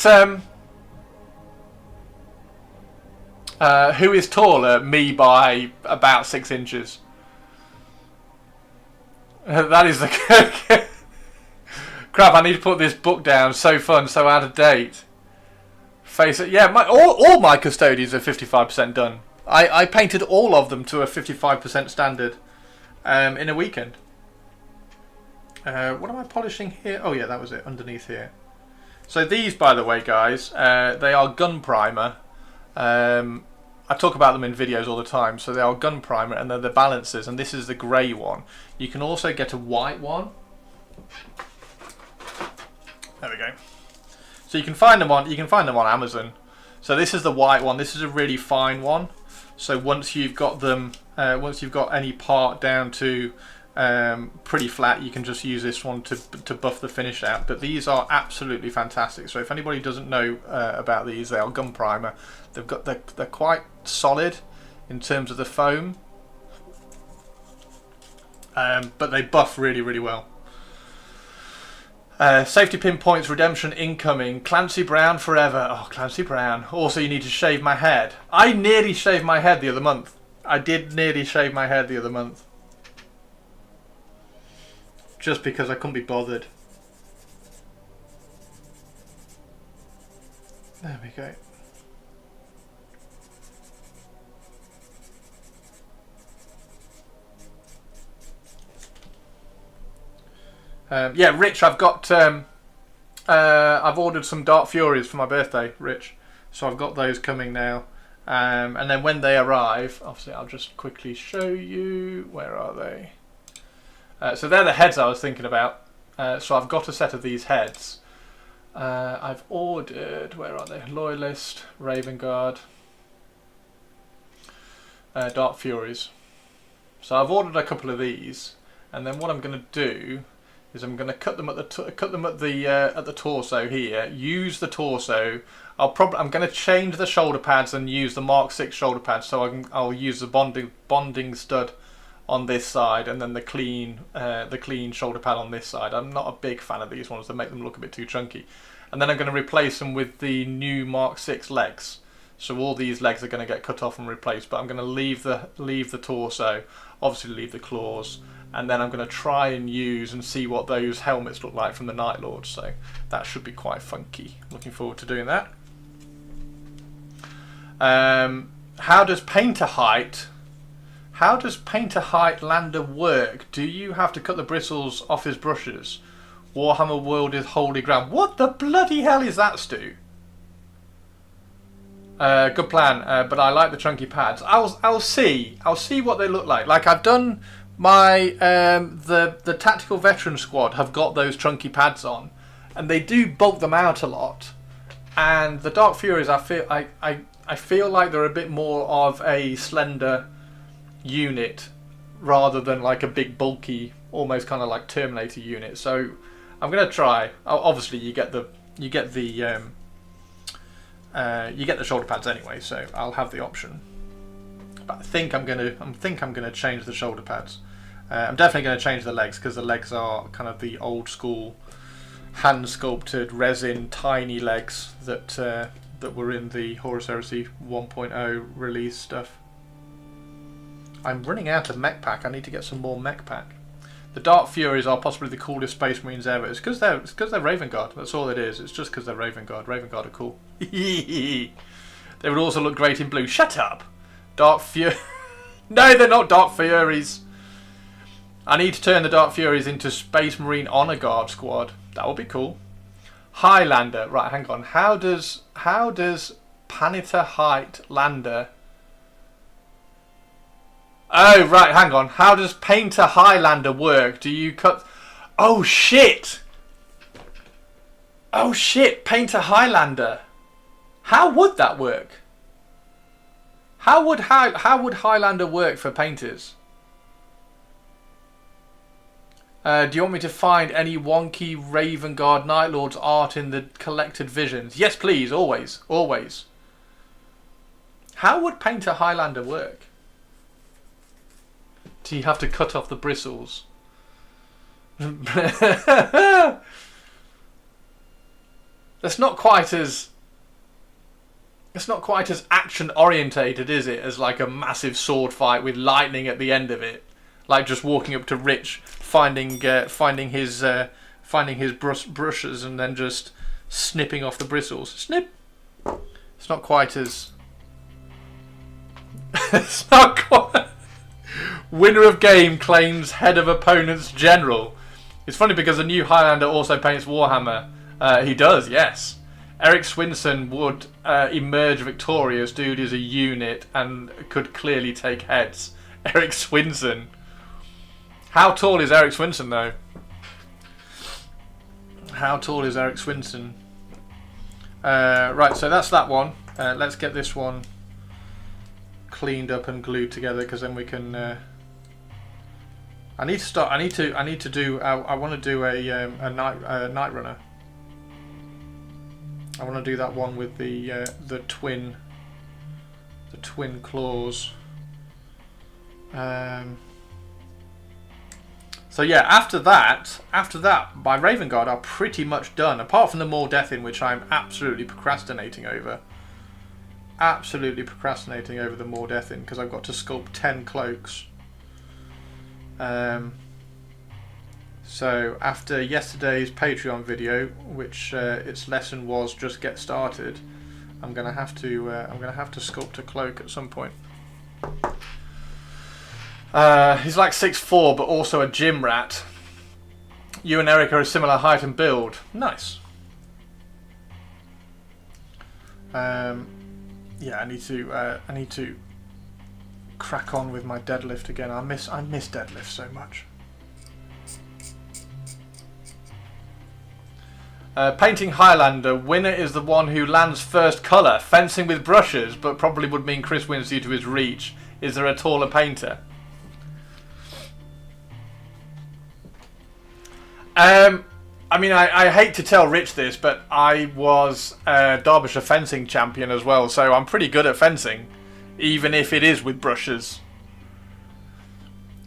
S2: who is taller? Me by about 6 inches. That is the Kurgan. Crap, I need to put this book down. So fun, so out of date. Face it. Yeah, all my Custodians are 55% done. I painted all of them to a 55% standard in a weekend. What am I polishing here? Oh yeah, that was it, underneath here. So these, by the way, guys, they are gun primer. I talk about them in videos all the time. So they are gun primer, and they're the balancers, and this is the grey one. You can also get a white one. There we go. So you can find them on Amazon. So this is the white one. This is a really fine one. So once you've got them, once you've got any part down to pretty flat, you can just use this one to buff the finish out. But these are absolutely fantastic. So if anybody doesn't know about these, they are gun primer. They're quite solid in terms of the foam, but they buff really, really well. Safety pin points, redemption incoming. Clancy Brown forever. Oh, Clancy Brown. Also, you need to shave my head. I nearly shaved my head the other month. I did nearly shave my head the other month. Just because I couldn't be bothered. There we go. Yeah, Rich, I've got I've ordered some Dark Furies for my birthday, Rich. So I've got those coming now. And then when they arrive, obviously I'll just quickly show you. Where are they? So they're the heads I was thinking about. So I've got a set of these heads. I've ordered, where are they? Loyalist, Raven Guard, Dark Furies. So I've ordered a couple of these, and then what I'm going to do is I'm going to cut them at the torso here. Use the torso. I'm going to change the shoulder pads and use the Mark 6 shoulder pads. So I'll use the bonding stud on this side, and then the clean shoulder pad on this side. I'm not a big fan of these ones. They make them look a bit too chunky. And then I'm going to replace them with the new Mark 6 legs. So all these legs are going to get cut off and replaced, but I'm going to leave the torso, obviously leave the claws, and then I'm going to try and use and see what those helmets look like from the Night Lords. So that should be quite funky. Looking forward to doing that. How does painter height Lander work? Do you have to cut the bristles off his brushes? Warhammer World is holy ground. What the bloody hell is that, Stu? Good plan, but I like the chunky pads. I'll see what they look like. Like, I've done my the tactical veteran squad have got those chunky pads on, and they do bulk them out a lot. And the Dark Furies, I feel like they're a bit more of a slender unit rather than like a big bulky, almost kind of like Terminator unit. So I'm gonna try. Obviously, you get the shoulder pads anyway, so I'll have the option. But I think I'm gonna change the shoulder pads. I'm definitely gonna change the legs, because the legs are kind of the old school hand sculpted resin tiny legs that were in the Horus Heresy 1.0 release stuff. I'm running out of mech pack. I need to get some more mech pack. The Dark Furies are possibly the coolest Space Marines ever. It's because they're Raven Guard. That's all it is. It's just because they're Raven Guard. Raven Guard are cool. They would also look great in blue. Shut up! Dark Fury. No, they're not Dark Furies. I need to turn the Dark Furies into Space Marine Honor Guard squad. That would be cool. Highlander. Right, hang on. How does Painter height Lander? Oh, right, hang on. How does Painter Highlander work? Do you cut... Oh, shit! Oh, shit! Painter Highlander. How would that work? How would Highlander work for painters? Do you want me to find any wonky Raven Guard Night Lords art in the collected visions? Yes, please. Always. Always. How would Painter Highlander work? Do you have to cut off the bristles? That's not quite as action orientated, is it? As like a massive sword fight with lightning at the end of it, like just walking up to Rich, finding his brushes and then just snipping off the bristles. Snip. It's not quite as. It's not quite. Winner of game claims head of opponent's general. It's funny because the new Highlander also paints Warhammer. He does, yes. Eric Swinson would emerge victorious. Dude is a unit and could clearly take heads. Eric Swinson. How tall is Eric Swinson, though? How tall is Eric Swinson? Right, so that's that one. Let's get this one cleaned up and glued together, because then we can. I need to start. I need to do. I want to do a night runner. I want to do that one with the twin claws. So So yeah, after that, my Raven Guard are pretty much done. Apart from the More Death in, which I'm absolutely procrastinating over. Absolutely procrastinating over the More Death in, because I've got to sculpt 10 cloaks. So after yesterday's Patreon video, which its lesson was just get started, I'm gonna have to sculpt a cloak at some point. He's like 6'4", but also a gym rat. You and Eric are a similar height and build. Nice. Yeah, I need to crack on with my deadlift again. I miss deadlift so much. Painting Highlander, winner is the one who lands first colour. Fencing with brushes, but probably would mean Chris wins due to his reach. Is there a taller painter? I mean, I hate to tell Rich this, but I was a Derbyshire fencing champion as well, so I'm pretty good at fencing, even if it is with brushes.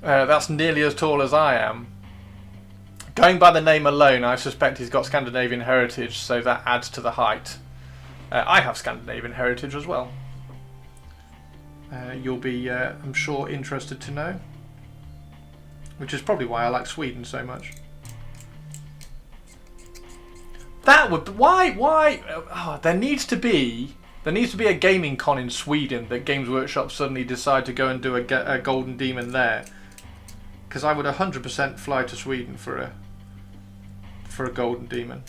S2: That's nearly as tall as I am. Going by the name alone, I suspect he's got Scandinavian heritage, so that adds to the height. I have Scandinavian heritage as well. You'll be, I'm sure, interested to know. Which is probably why I like Sweden so much. That would why oh, there needs to be a gaming con in Sweden that Games Workshop suddenly decide to go and do a Golden Demon there, because I would 100% fly to Sweden for a Golden Demon.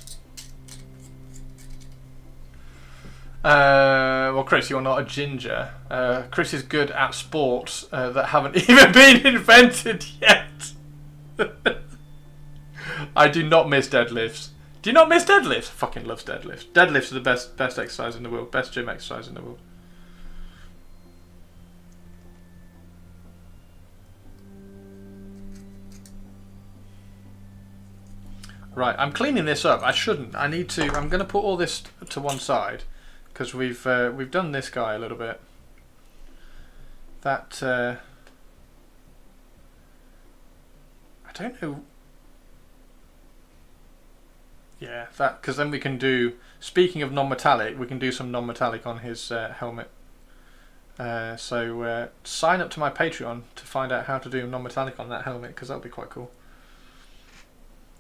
S2: Well, Chris, you're not a ginger. Chris is good at sports that haven't even been invented yet. I do not miss deadlifts. Do you not miss deadlifts? I fucking love deadlifts. Deadlifts are the best exercise in the world. Best gym exercise in the world. Right, I'm cleaning this up. I shouldn't. I need to. I'm going to put all this to one side because we've done this guy a little bit. That I don't know. Yeah, that, because then we can do, speaking of non-metallic, we can do some non-metallic on his helmet. So sign up to my Patreon to find out how to do non-metallic on that helmet, because that'll be quite cool.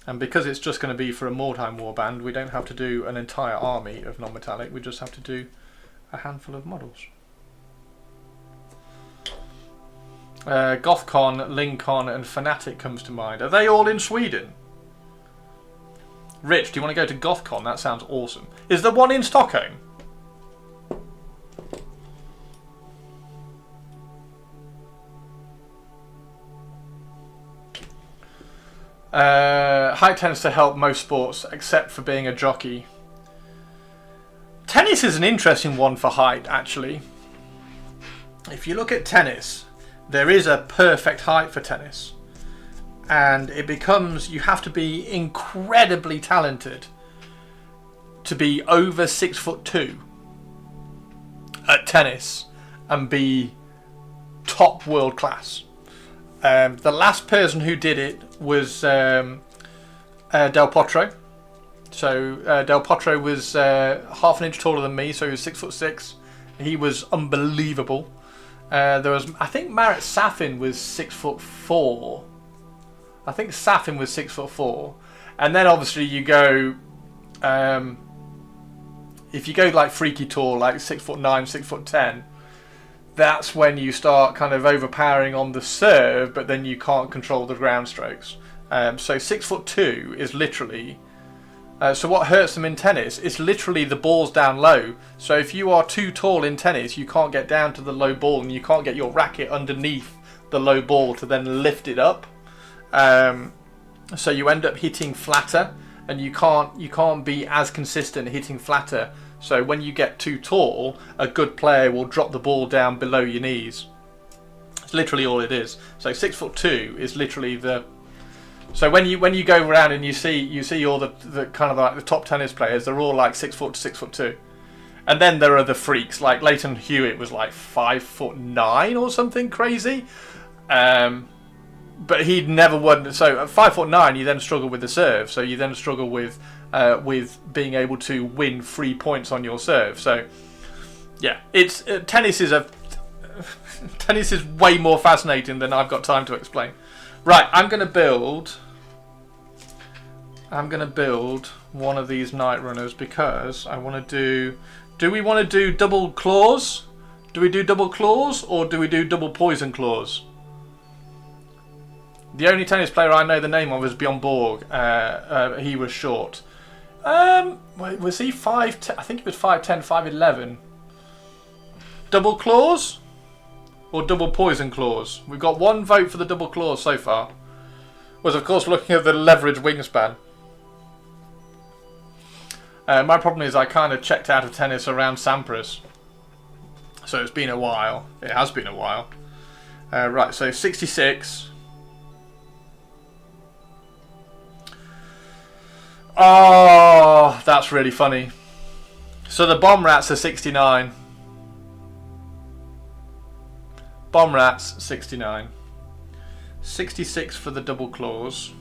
S2: And because it's just going to be for a Mordheim warband, we don't have to do an entire army of non-metallic, we just have to do a handful of models. Gothcon, Lincon and Fnatic comes to mind. Are they all in Sweden? Rich, do you want to go to Gothcon? That sounds awesome. Is there one in Stockholm? Height tends to help most sports, except for being a jockey. Tennis is an interesting one for height, actually. If you look at tennis, there is a perfect height for tennis. And it becomes, you have to be incredibly talented to be over 6'2" at tennis and be top world class. The last person who did it was Del Potro. So Del Potro was half an inch taller than me, so he was 6'6". He was unbelievable. There was, I think Marat Safin was 6'4". I think Safin was 6'4", and then obviously you go, if you go like freaky tall, like 6'9", 6'10", that's when you start kind of overpowering on the serve, but then you can't control the ground strokes. So 6'2" is literally. So what hurts them in tennis is literally the ball's down low. So if you are too tall in tennis, you can't get down to the low ball, and you can't get your racket underneath the low ball to then lift it up. So you end up hitting flatter, and you can't be as consistent hitting flatter. So when you get too tall, a good player will drop the ball down below your knees. It's literally all it is. So 6'2" is literally the. So when you go around and you see all the kind of like the top tennis players, they're all like 6 foot to 6'2", and then there are the freaks like Leighton Hewitt was like 5'9" or something crazy. but he'd never won. So at 5'9", you then struggle with the serve. So you then struggle with being able to win 3 points on your serve. So yeah, it's tennis is way more fascinating than I've got time to explain. Right, I'm gonna build one of these night runners because I want to do. Do we want to do double claws? Do we do double claws or do we do double poison claws? The only tennis player I know the name of is Bjorn Borg. He was short. Was he 5'10"? I think he was 5'10", 5'11". Double claws or double poison claws? We've got one vote for the double claws so far. Was of course looking at the leverage wingspan. My problem is I kind of checked out of tennis around Sampras. So it's been a while. It has been a while. Right, so 66. Oh, that's really funny. So the bomb rats are 69. Bomb rats, 69. 66 for the double claws.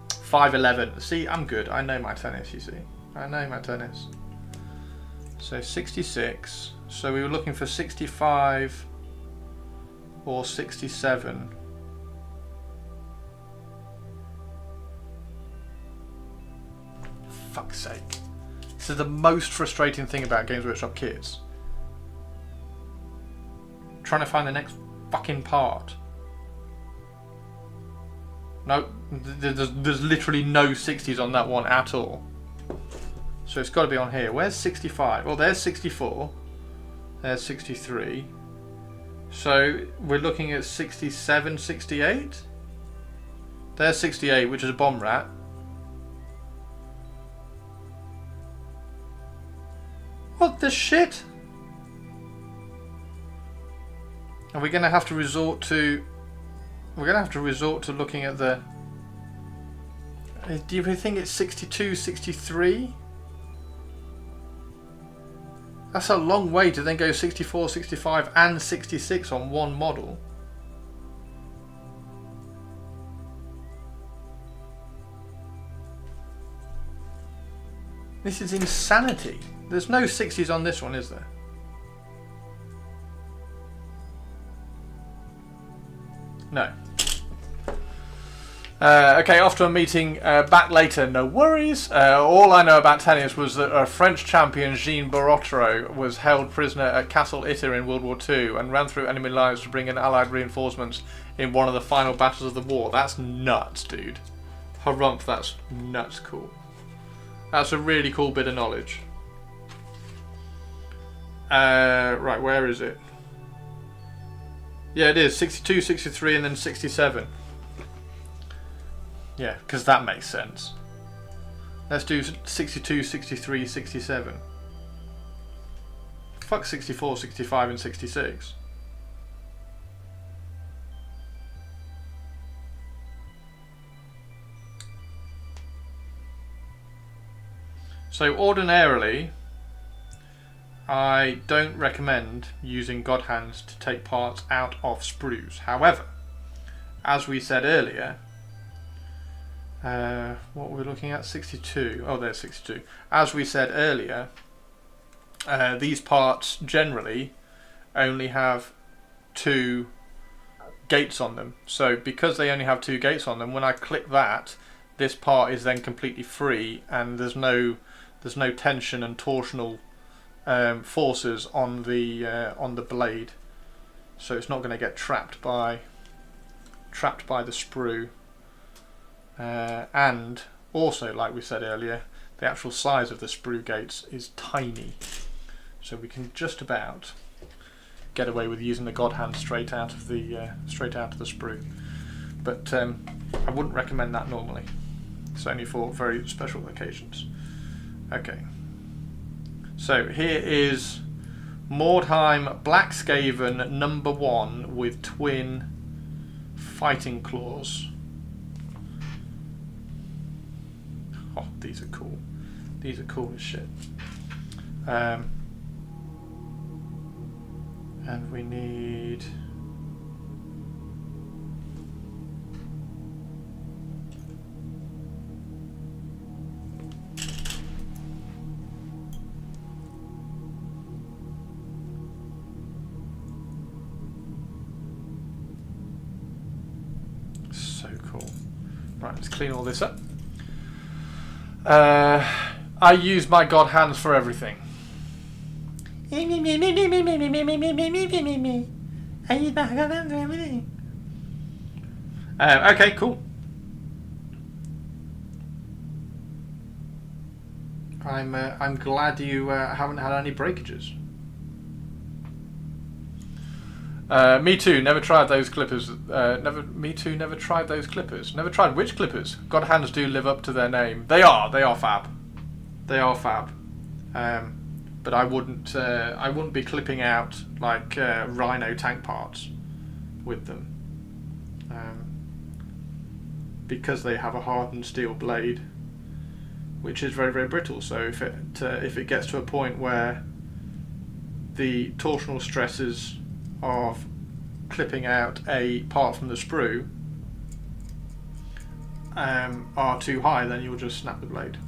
S2: 5'11". See, I'm good. I know my tennis, you see. I know my tennis. So 66. So we were looking for 65 or 67. Fuck's sake. This is the most frustrating thing about Games Workshop kits. Trying to find the next fucking part. No, there's literally no 60s on that one at all. So it's got to be on here. Where's 65? Well, there's 64. There's 63. So we're looking at 67, 68. There's 68, which is a bomb rat. What the shit? Are we going to have to resort to... We're going to have to resort to looking at the... Do you think it's 62, 63? That's a long way to then go 64, 65 and 66 on one model. This is insanity. There's no 60s on this one, is there? No. Okay, off to a meeting, back later, no worries. All I know about tennis was that a French champion, Jean Barotero, was held prisoner at Castle Itter in World War II and ran through enemy lines to bring in Allied reinforcements in one of the final battles of the war. That's nuts, dude. Harumph, that's nuts cool. That's a really cool bit of knowledge. Right, where is it? Yeah, it is. 62, 63 and then 67. Yeah, because that makes sense. Let's do 62, 63, 67. Fuck 64, 65 and 66. So ordinarily, I don't recommend using God Hands to take parts out of sprues. However, as we said earlier, what were we looking at? 62. Oh, there's 62. As we said earlier, these parts generally only have 2 gates on them. So because they only have 2 gates on them, when I click that, this part is then completely free, and there's no tension and torsional forces on the blade, so it's not going to get trapped by the sprue. And also, like we said earlier, the actual size of the sprue gates is tiny, so we can just about get away with using the God Hand straight out of the sprue. But I wouldn't recommend that normally. It's only for very special occasions. Okay. So here is Mordheim Black Skaven number 1 with twin fighting claws. Oh, these are cool. These are cool as shit. And we need Let's clean all this up. I use my god hands for everything. I use my god hands for everything. Okay, cool. I'm glad you haven't had any breakages. Me too. Never tried those clippers. Me too. Never tried those clippers. Never tried which clippers? God hands do live up to their name. They are. They are fab. They are fab. But I wouldn't. I wouldn't be clipping out like Rhino tank parts with them. Because they have a hardened steel blade, which is very, very brittle. So if it gets to a point where the torsional stresses of clipping out a part from the sprue are too high, then you'll just snap the blade.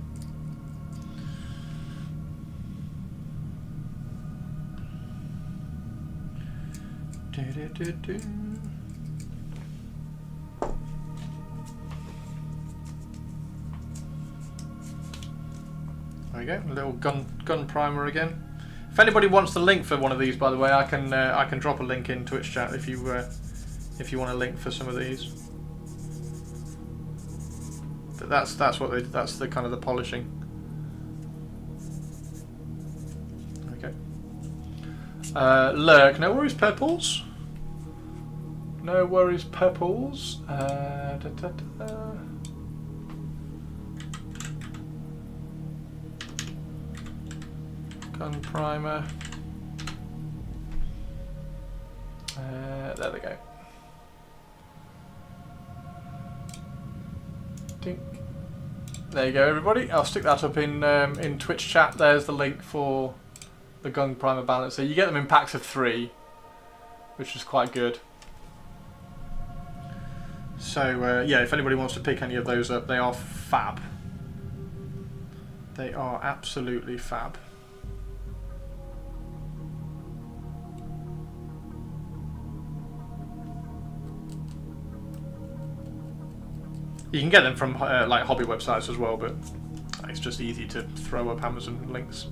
S2: There we go, a little gun primer again. If anybody wants the link for one of these, by the way, I can drop a link in Twitch chat if you want a link for some of these. But that's the kind of the polishing. Okay. Lurk, no worries, purples. No worries, purples. Gun primer. There they go. Dink. There you go, everybody. I'll stick that up in Twitch chat. There's the link for the gun primer balancer. You get them in packs of 3, which is quite good. So yeah, if anybody wants to pick any of those up, they are fab. They are absolutely fab. You can get them from like hobby websites as well, but it's just easy to throw up Amazon links.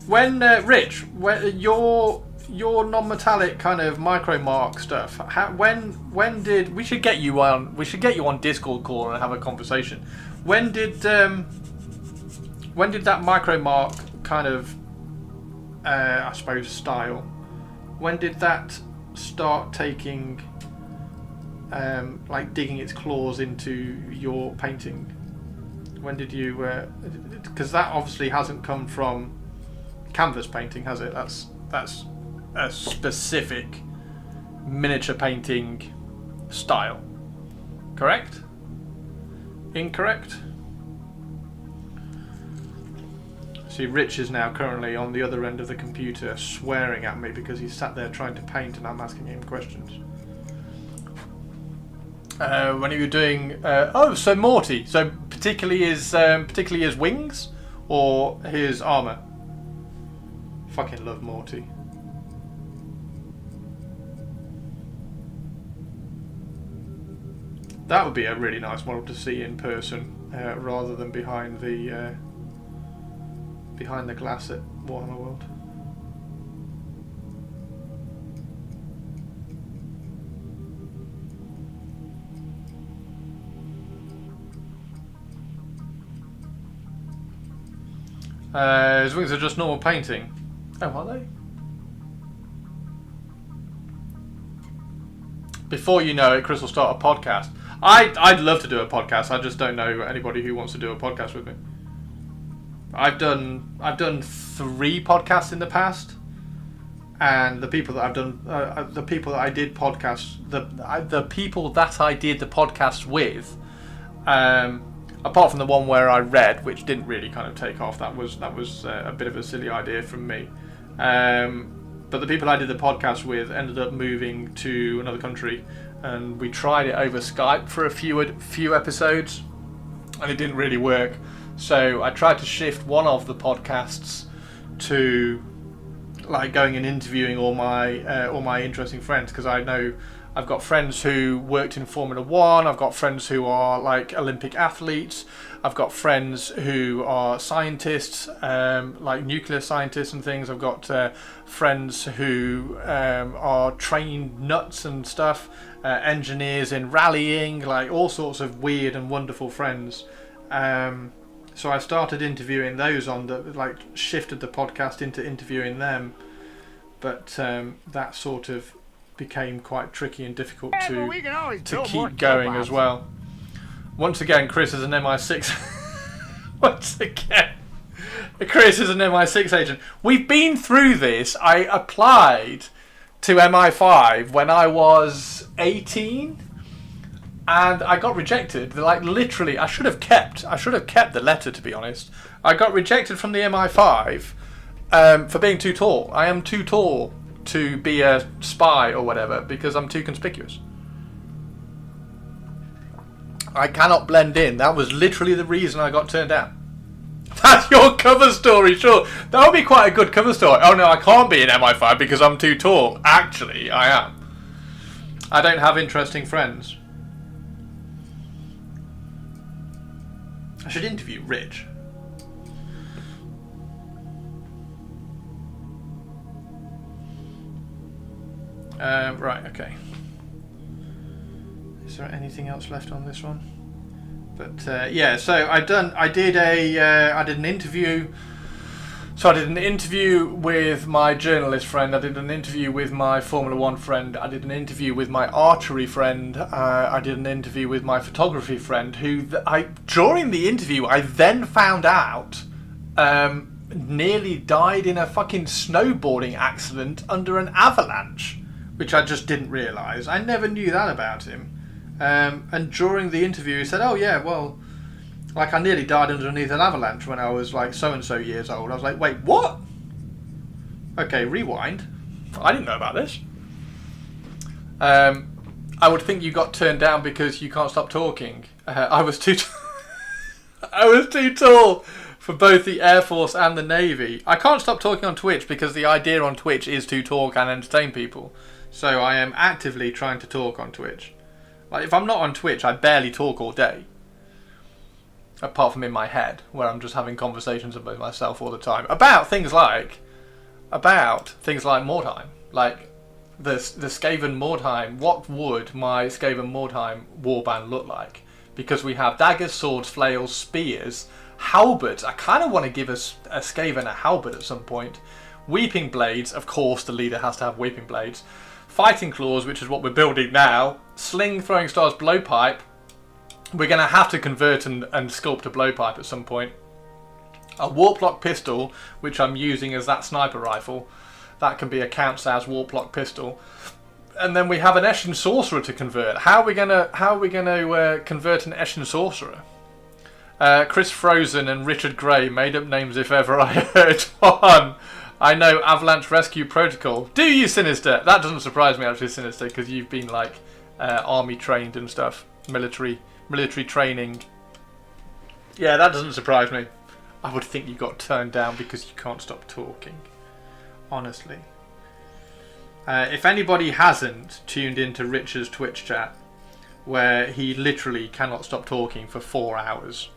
S2: When Rich, when your non-metallic kind of micro mark stuff, when did we should get you on? We should get you on Discord call and have a conversation. When did that micro mark kind of, I suppose, style? When did that start taking, like digging its claws into your painting? When did you? Because that obviously hasn't come from canvas painting, has it? That's a specific miniature painting style. Correct? Incorrect? See, Rich is now currently on the other end of the computer swearing at me because he's sat there trying to paint and I'm asking him questions. When are you doing... oh, so Morty. So particularly his wings or his armour? Fucking love Morty. That would be a really nice model to see in person rather than behind the glass at Warhammer World. His wings are just normal painting. Oh, are they? Before you know it, Chris will start a podcast. I'd love to do a podcast. I just don't know anybody who wants to do a podcast with me. I've done 3 podcasts in the past, and the people that I've done, the people that I did podcasts, the people that I did the podcast with, apart from the one where I read, which didn't really kind of take off, that was a bit of a silly idea from me. But the people I did the podcast with ended up moving to another country, and we tried it over Skype for a few episodes, and it didn't really work. So I tried to shift one of the podcasts to like going and interviewing all my interesting friends, because I know I've got friends who worked in Formula One, I've got friends who are like Olympic athletes, I've got friends who are scientists, like nuclear scientists and things. I've got friends who are trained nuts and stuff, engineers in rallying, like all sorts of weird and wonderful friends. So I started interviewing those on the, like, shifted the podcast into interviewing them, but that sort of became quite tricky and difficult to keep going as well. Once again, Chris is an MI6. Once again, Chris is an MI6 agent. We've been through this. I applied to MI5 when I was 18. And I got rejected. Like, literally, I should have kept the letter, to be honest. I got rejected from the MI5 for being too tall. I am too tall to be a spy or whatever because I'm too conspicuous. I cannot blend in. That was literally the reason I got turned down. That's your cover story, sure. That would be quite a good cover story. Oh no, I can't be in MI5 because I'm too tall. Actually, I am. I don't have interesting friends. I should interview Rich. Right, okay. Is there anything else left on this one? But yeah, so I did an interview. So I did an interview with my journalist friend, I did an interview with my Formula One friend, I did an interview with my archery friend, I did an interview with my photography friend, who during the interview I then found out nearly died in a fucking snowboarding accident under an avalanche, which I just didn't realise. I never knew that about him. And during the interview he said, oh yeah, well, like, I nearly died underneath an avalanche when I was like so-and-so years old. I was like, wait, what? Okay, rewind. I didn't know about this. I would think you got turned down because you can't stop talking. I was too tall for both the Air Force and the Navy. I can't stop talking on Twitch because the idea on Twitch is to talk and entertain people. So I am actively trying to talk on Twitch. Like, if I'm not on Twitch, I barely talk all day. Apart from in my head, where I'm just having conversations with myself all the time about things like Mordheim, like the Skaven Mordheim. What would my Skaven Mordheim warband look like? Because we have daggers, swords, flails, spears, halberds. I kind of want to give a Skaven a halberd at some point. Weeping blades, of course, the leader has to have weeping blades. Fighting claws, which is what we're building now. Sling, throwing stars, blowpipe. We're going to have to convert and sculpt a blowpipe at some point. A warplock pistol, which I'm using as that sniper rifle. That can be a counts as warplock pistol. And then we have an Eshin sorcerer to convert. How are we going to convert an Eshin sorcerer? Chris Frozen and Richard Gray, made up names if ever I heard one. I know Avalanche Rescue Protocol. Do you, Sinister? That doesn't surprise me actually, Sinister, because you've been like army trained and stuff, military training. Yeah, that doesn't surprise me. I would think you got turned down because you can't stop talking. Honestly. If anybody hasn't tuned into Richard's Twitch chat, where he literally cannot stop talking for 4 hours,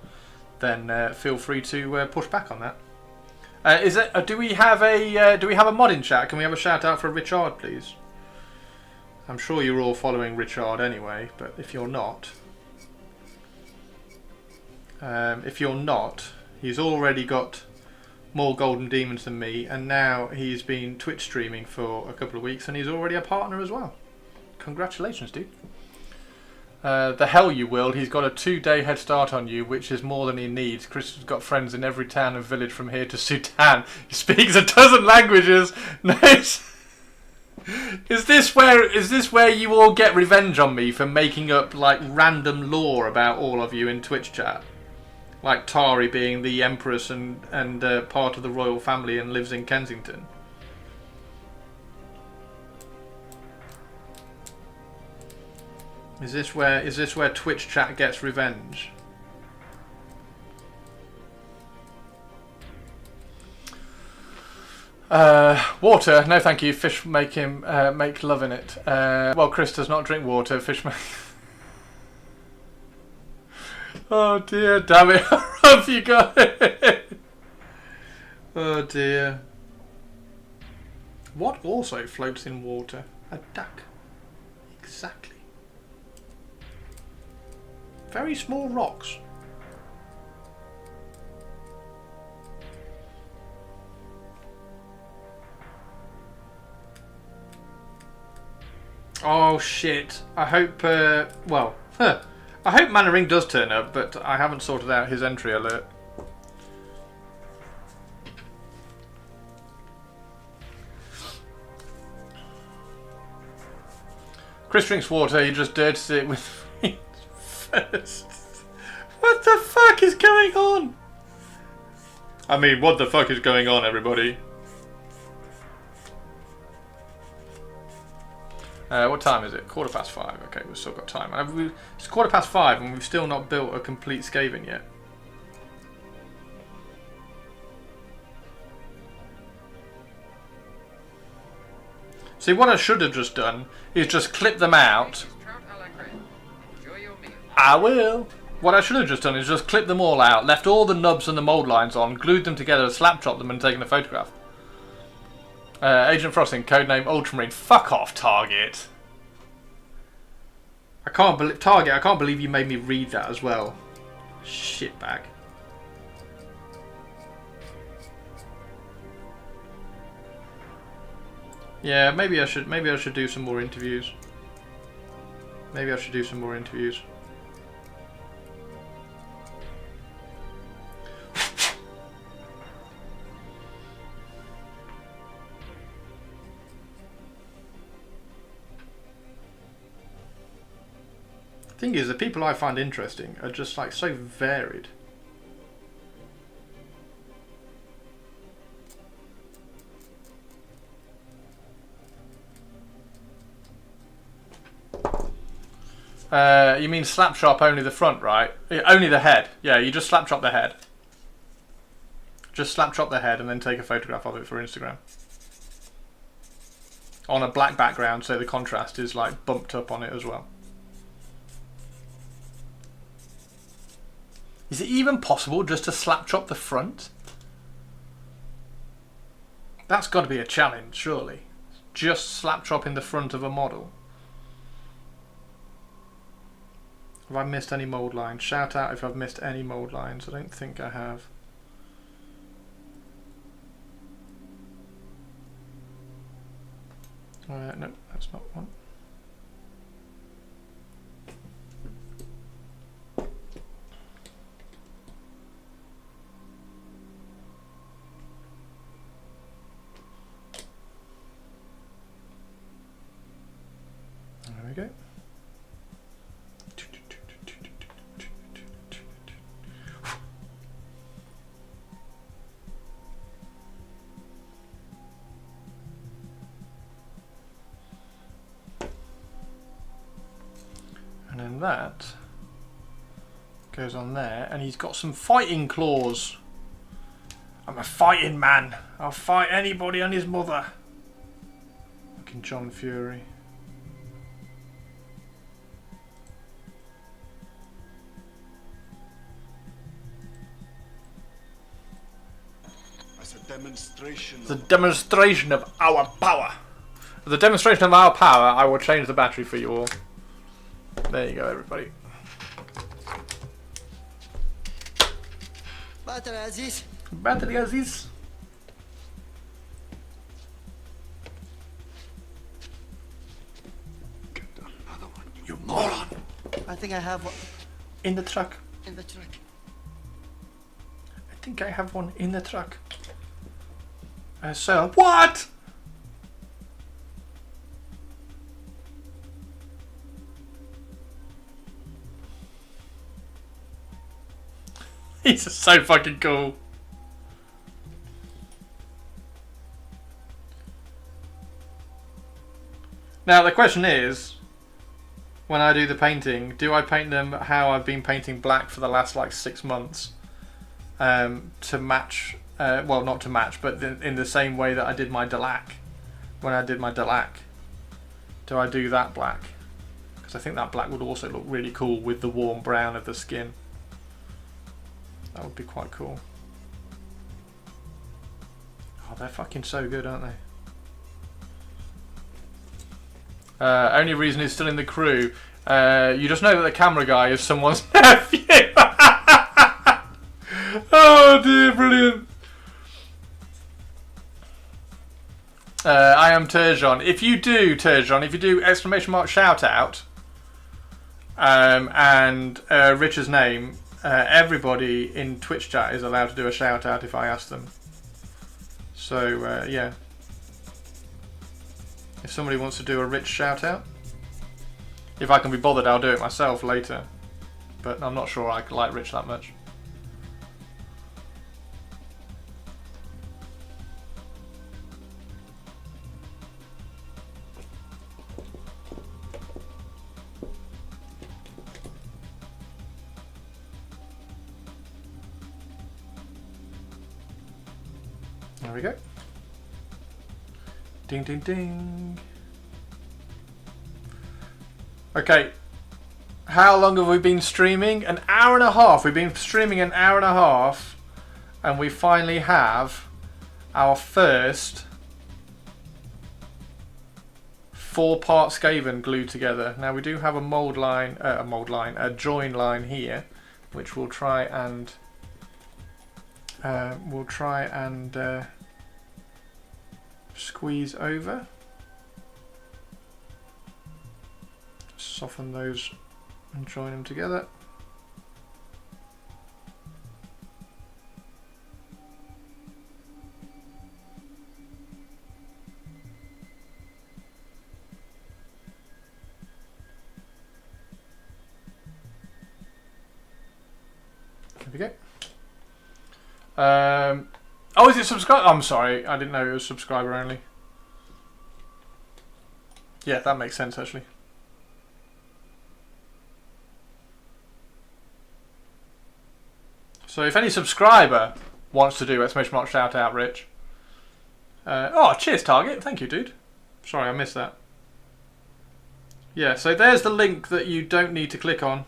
S2: then feel free to push back on that. Do we have a mod in chat? Can we have a shout out for Richard, please? I'm sure you're all following Richard anyway, but if you're not, he's already got more golden demons than me, and now he's been Twitch streaming for a couple of weeks, and he's already a partner as well. Congratulations, dude. The hell you will. He's got a 2-day head start on you, which is more than he needs. Chris has got friends in every town and village from here to Sudan. He speaks a dozen languages. Nice. Is this where you all get revenge on me for making up like random lore about all of you in Twitch chat? Like Tari being the Empress and part of the royal family and lives in Kensington. Is this where Twitch chat gets revenge? Water, no thank you. Fish make him make love in it. Well, Chris does not drink water. Fish make. Oh dear, damn it! How rough you got it. Oh dear. What also floats in water? A duck. Exactly. Very small rocks. Oh shit. I hope, well, I hope Mannering does turn up, but I haven't sorted out his entry alert. Chris drinks water, he just dirties it with feet first. What the fuck is going on? I mean, what the fuck is going on, everybody? What time is it? 5:15. Okay, we've still got time. It's 5:15 and we've still not built a complete Skaven yet. See, what I should have just done is just clip them out. I will. What I should have just done is just clip them all out, left all the nubs and the mould lines on, glued them together, slap chopped them and taken a photograph. Agent Frosting, codename Ultramarine. Fuck off, Target. I can't believe Target. I can't believe you made me read that as well. Shitbag. Yeah, maybe I should do some more interviews. Maybe I should do some more interviews. Thing is, the people I find interesting are just like so varied. You mean slap chop only the front, right? Only the head. Yeah, you just slap chop the head. Just slap chop the head and then take a photograph of it for Instagram. On a black background, so the contrast is like bumped up on it as well. Is it even possible just to slap chop the front? That's got to be a challenge, surely. Just slap chopping the front of a model. Have I missed any mould lines? Shout out if I've missed any mould lines. I don't think I have. No, that's not one. There we go. And then that goes on there, and he's got some fighting claws. I'm a fighting man. I'll fight anybody and his mother. Fucking John Fury.
S4: As a demonstration.
S2: The demonstration of our power. The demonstration of our power, I will change the battery for you all. There you go, everybody.
S5: Battery Aziz.
S2: Battery Aziz.
S4: Get another one, you moron!
S5: I think I have one
S2: In the truck.
S5: in the truck.
S2: I think I have one in the truck. So, what? He's just so fucking cool. Now the question is, when I do the painting, do I paint them how I've been painting black for the last like 6 months, to match Well, not to match, but in the same way that I did my Delac. When I did my Delac. Do I do that black? Because I think that black would also look really cool with the warm brown of the skin. That would be quite cool. Oh, they're fucking so good, aren't they? Only reason he's still in the crew. You just know that the camera guy is someone's nephew. Oh dear, brilliant. I am Turjon. If you do, Turjon, if you do exclamation mark shout out and Richard's name, everybody in Twitch chat is allowed to do a shout out if I ask them. So yeah, if somebody wants to do a Rich shout out, if I can be bothered, I'll do it myself later. But I'm not sure I like Rich that much. There we go. Ding, ding, ding. Okay. How long have we been streaming? An hour and a half. We've been streaming an hour and a half. And we finally have our first 4-part Skaven glued together. Now we do have a a join line here, which we'll try and squeeze over. Soften those and join them together. There we go. Oh, is it subscribe? I'm sorry, I didn't know it was subscriber only. Yeah, that makes sense actually. So if any subscriber wants to do exclamation mark shout out, Rich. Oh, cheers, Target. Thank you, dude. Sorry, I missed that. Yeah, so there's the link that you don't need to click on.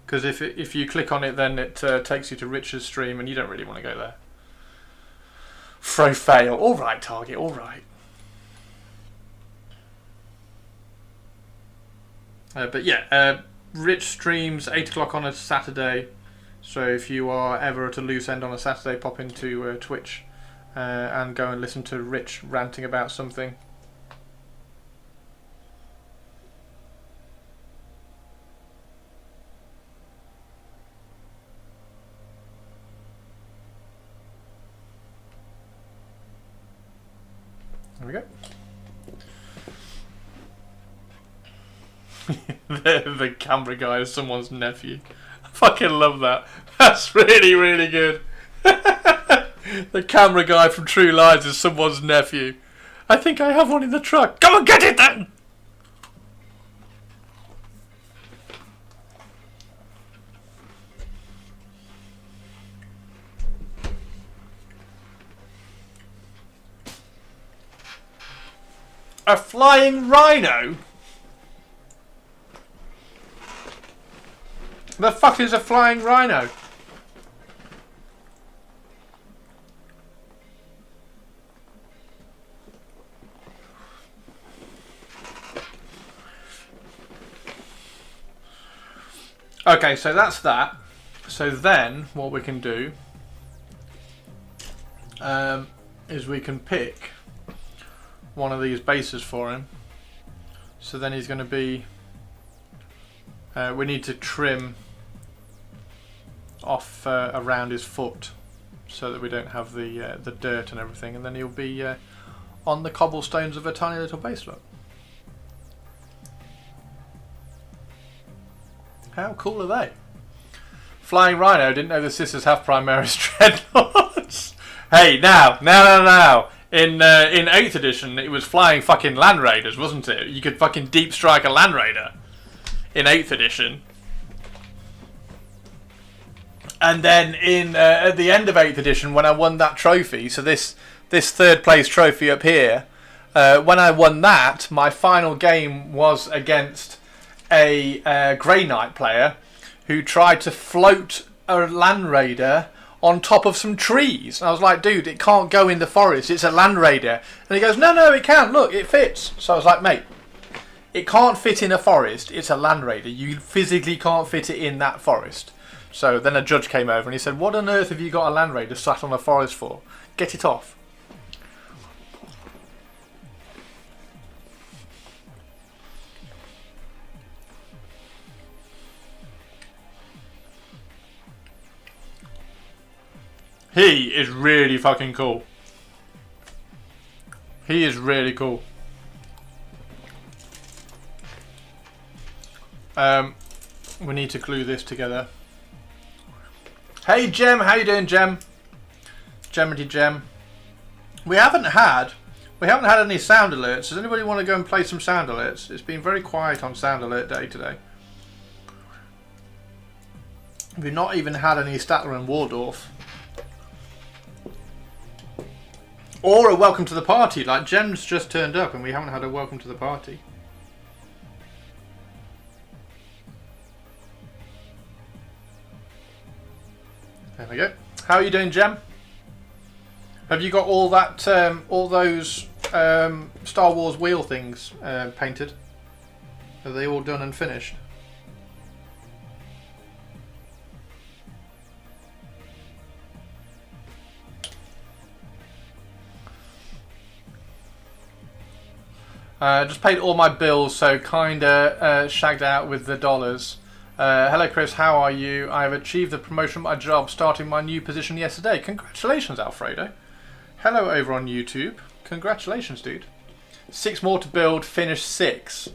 S2: Because if you click on it, then it takes you to Rich's stream, and you don't really want to go there. Throw fail. All right, Target. All right. But yeah, Rich streams 8 o'clock on a Saturday. So if you are ever at a loose end on a Saturday, pop into Twitch and go and listen to Rich ranting about something. There we go. the camera guy is someone's nephew. I fucking love that. That's really, really good. The camera guy from True Lies is someone's nephew. I think I have one in the truck. Go and get it then! A flying rhino? The fuck is a flying rhino? Okay, so that's that. So then what we can do is we can pick one of these bases for him. So then he's going to be we need to trim off around his foot so that we don't have the dirt and everything, and then he'll be on the cobblestones of a tiny little base. Look, how cool are they? Flying Rhino. Didn't know the sisters have Primaris Dreadnoughts. Hey, now. In 8th edition, it was flying fucking Land Raiders, wasn't it? You could fucking deep strike a Land Raider in 8th edition. And then in at the end of 8th edition, when I won that trophy, so this third place trophy up here, when I won that, my final game was against a Grey Knight player who tried to float a Land Raider on top of some trees. And I was like, dude, it can't go in the forest. It's a Land Raider. And he goes, no, it can. Look, it fits. So I was like, mate, it can't fit in a forest. It's a Land Raider. You physically can't fit it in that forest. So then a judge came over and he said, what on earth have you got a Land Raider sat on a forest for? Get it off. He is really fucking cool. He is really cool. We need to glue this together. Hey Gem, how you doing, Gem? Gemity Gem. We haven't had any sound alerts. Does anybody want to go and play some sound alerts? It's been very quiet on sound alert day today. We've not even had any Statler and Wardorf. Or a welcome to the party, like Gem's just turned up and we haven't had a welcome to the party. There we go. How are you doing, Gem? Have you got all that, all those Star Wars wheel things painted? Are they all done and finished? Just paid all my bills, so kinda shagged out with the dollars. Hello Chris, how are you? I have achieved the promotion of my job, starting my new position yesterday. Congratulations, Alfredo. Hello over on YouTube. Congratulations, dude. 6 more to build, finish 6.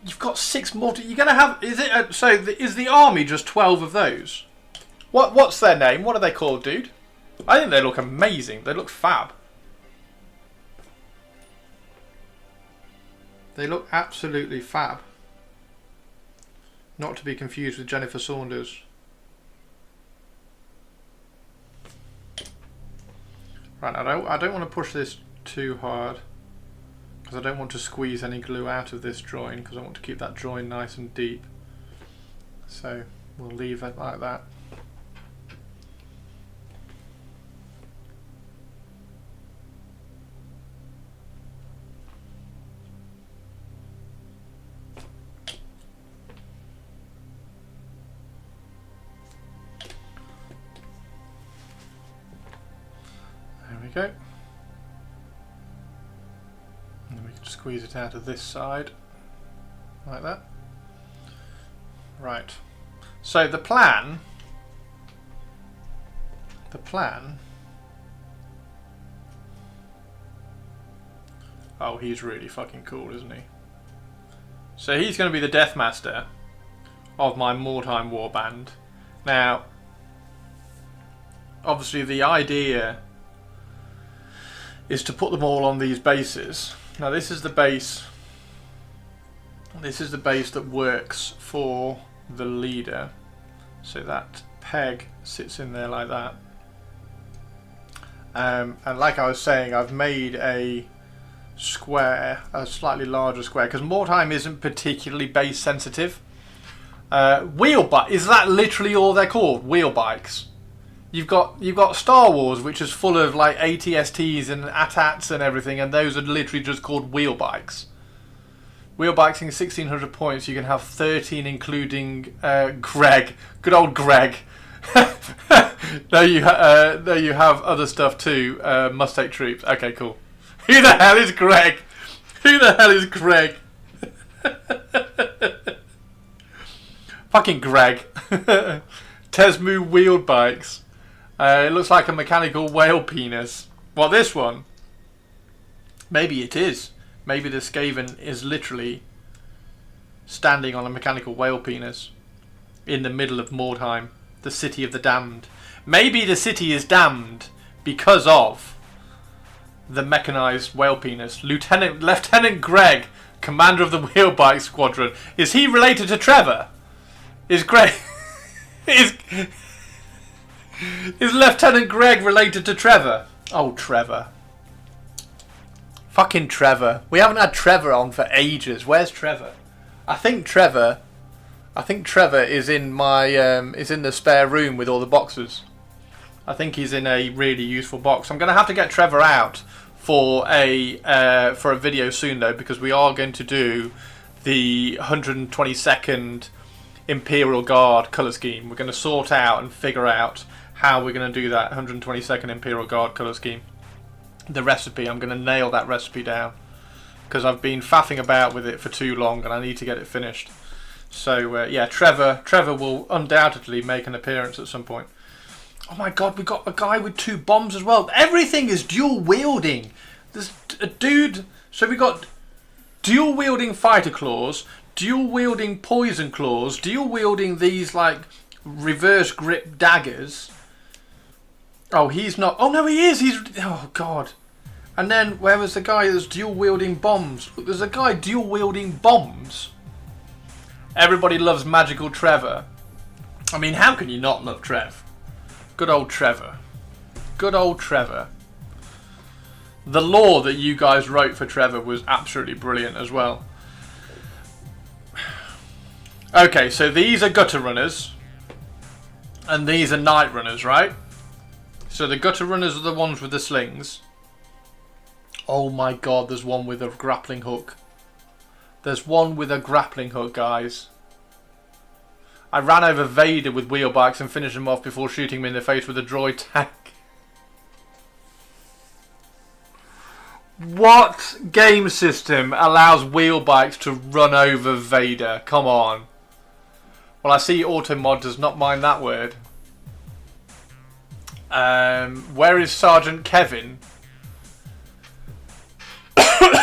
S2: You've got 6 more to... You're going to have... Is it... is the army just 12 of those? What's their name? What are they called, dude? I think they look amazing. They look fab. They look absolutely fab. Not to be confused with Jennifer Saunders. Right, I don't want to push this too hard because I don't want to squeeze any glue out of this join because I want to keep that join nice and deep. So we'll leave it like that. Okay, and then we can squeeze it out of this side like that. Right, so the plan oh, he's really fucking cool, isn't he? So he's going to be the Death Master of my Mordheim warband. Now obviously the idea is to put them all on these bases. Now this is the base. This is the base that works for the leader. So that peg sits in there like that. And like I was saying, I've made a square, a slightly larger square, because Mordheim isn't particularly base sensitive. Wheel bike, is that literally all they're called? Wheel bikes. You've got Star Wars, which is full of like ATSTs and AT-ATs and everything, and those are literally just called wheel bikes. Wheel bikes in 1600 points, you can have 13, including Greg, good old Greg. No, you have other stuff too. Must take troops. Okay, cool. Who the hell is Greg? Who the hell is Greg? Fucking Greg. Tesmu wheeled bikes. It looks like a mechanical whale penis. Well, this one. Maybe it is. Maybe the Skaven is literally standing on a mechanical whale penis in the middle of Mordheim, the city of the damned. Maybe the city is damned because of the mechanized whale penis. Lieutenant Greg, commander of the wheel bike squadron. Is he related to Trevor? Is Greg... Is Lieutenant Greg related to Trevor? Oh, Trevor. Fucking Trevor. We haven't had Trevor on for ages. Where's Trevor? I think Trevor is in my is in the spare room with all the boxes. I think he's in a really useful box. I'm going to have to get Trevor out for a video soon though, because we are going to do the 122nd Imperial Guard colour scheme. We're going to sort out and figure out how we're going to do that 122nd Imperial Guard colour scheme. The recipe, I'm going to nail that recipe down because I've been faffing about with it for too long and I need to get it finished. So yeah, Trevor will undoubtedly make an appearance at some point. Oh my god, we got a guy with 2 bombs as well. Everything is dual wielding. There's a dude. So we got dual wielding fighter claws, dual wielding poison claws, dual wielding these like reverse grip daggers. Oh, he's not. Oh no, he is. He's. Oh god. And then where was the guy that's dual wielding bombs? Look, there's a guy dual wielding bombs. Everybody loves Magical Trevor. I mean, how can you not love Trev? Good old Trevor. Good old Trevor. The lore that you guys wrote for Trevor was absolutely brilliant as well. Okay, so these are gutter runners. And these are night runners, right? So the gutter runners are the ones with the slings. Oh my god, there's one with a grappling hook. There's one with a grappling hook, guys. I ran over Vader with wheel bikes and finished him off before shooting him in the face with a droid tank. What game system allows wheel bikes to run over Vader? Come on. Well, I see Automod does not mind that word. Where is Sergeant Kevin?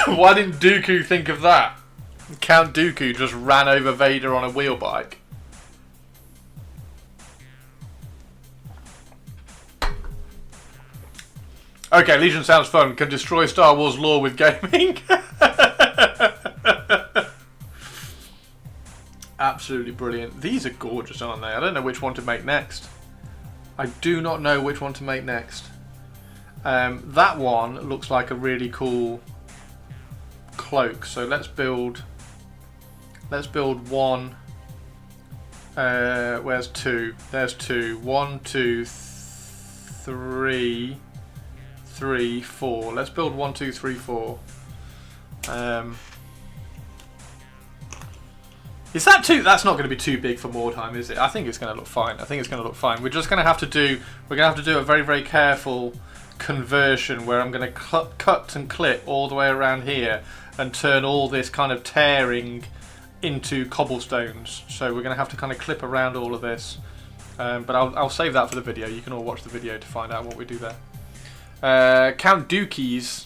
S2: Why didn't Dooku think of that? Count Dooku just ran over Vader on a wheel bike. Okay, Legion sounds fun. Can destroy Star Wars lore with gaming. Absolutely brilliant. These are gorgeous, aren't they? I don't know which one to make next. I do not know which one to make next. That one looks like a really cool cloak. So let's build one. Where's 2? There's 2. 1, 2, 3, 4. Let's build 1, 2, 3, 4. Is that too? That's not going to be too big for Mordheim, is it? I think it's going to look fine. I think it's going to look fine. We're just going to have to do. We're going to have to do a very, very careful conversion where I'm going to cut and clip all the way around here and turn all this kind of tearing into cobblestones. So we're going to have to kind of clip around all of this. But I'll save that for the video. You can all watch the video to find out what we do there. Count Dookie's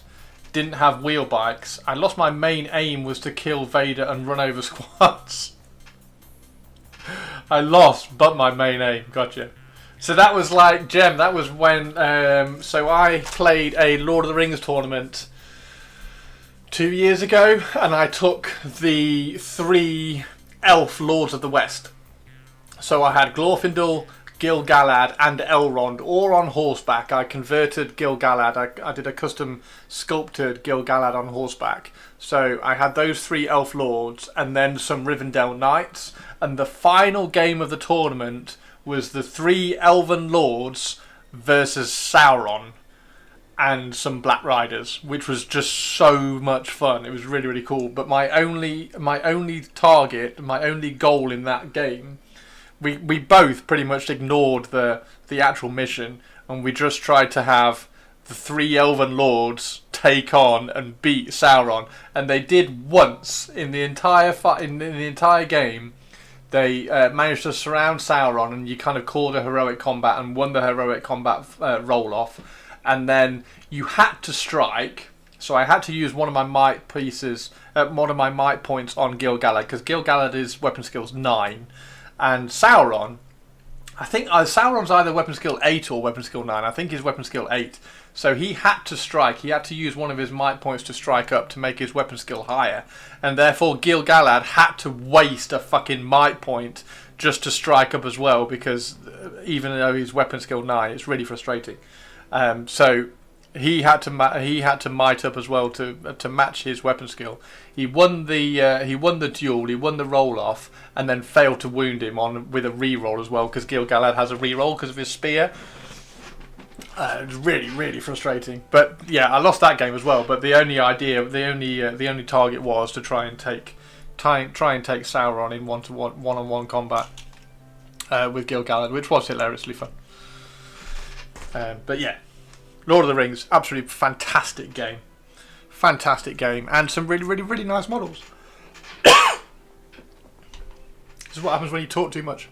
S2: didn't have wheel bikes. I lost my main aim was to kill Vader and run over squads. I lost, but my main aim. Gotcha. So that was like, Gem, that was when, so I played a Lord of the Rings tournament 2 years ago, and I took the 3 elf Lords of the West. So I had Glorfindel, Gil-galad and Elrond all on horseback. I converted Gil-galad. I did a custom sculpted Gil-galad on horseback. So I had those 3 elf lords and then some Rivendell knights. And the final game of the tournament was the 3 elven lords versus Sauron and some Black Riders, which was just so much fun. It was really, really cool. But my only target, my only goal in that game, we both pretty much ignored the actual mission, and we just tried to have the 3 elven lords take on and beat Sauron, and they did once in the entire game. They managed to surround Sauron, and you kind of called a heroic combat and won the heroic combat roll off, and then you had to strike. So I had to use one of my might pieces, one of my might points on Gil-galad, because Gil-galad is weapon skills 9. And Sauron, I think Sauron's either weapon skill 8 or weapon skill 9. I think he's weapon skill 8. So he had to strike. He had to use one of his might points to strike up to make his weapon skill higher. And therefore Gil-galad had to waste a fucking might point just to strike up as well, because even though he's weapon skill 9, it's really frustrating. So he had to might up as well to match his weapon skill. He won the duel, he won the roll off, and then failed to wound him with a reroll as well, because Gil-galad has a reroll because of his spear. It was really, really frustrating. But yeah, I lost that game as well. But the only target was to try and take Sauron in one-on-one combat with Gil-galad, which was hilariously fun. But yeah, Lord of the Rings, absolutely fantastic game, and some really, really, really nice models. This is what happens when you talk too much.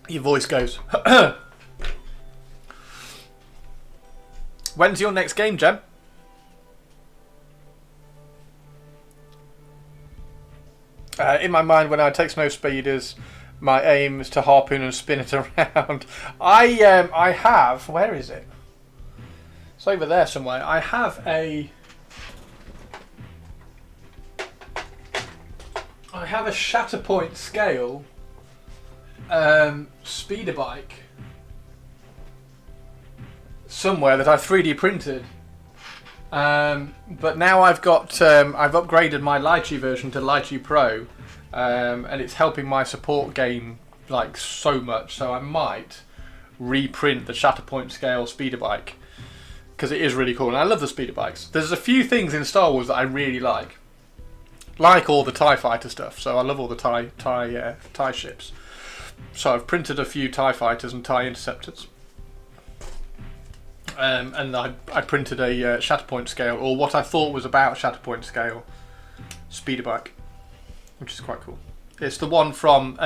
S2: Your voice goes. When's your next game, Jem? In my mind, when I take snow speeders, my aim is to harpoon and spin it around. I have. Where is it? It's over there somewhere. I have a Shatterpoint scale speeder bike somewhere that I 3D printed, but now I've upgraded my Lychee version to Lychee Pro, and it's helping my support game like so much. So I might reprint the Shatterpoint scale speeder bike, because it is really cool, and I love the speeder bikes. There's a few things in Star Wars that I really like all the TIE fighter stuff. So I love all the TIE ships. So I've printed a few TIE fighters and TIE interceptors. And I printed a Shatterpoint scale, or what I thought was about Shatterpoint scale speeder bike, which is quite cool. It's the one from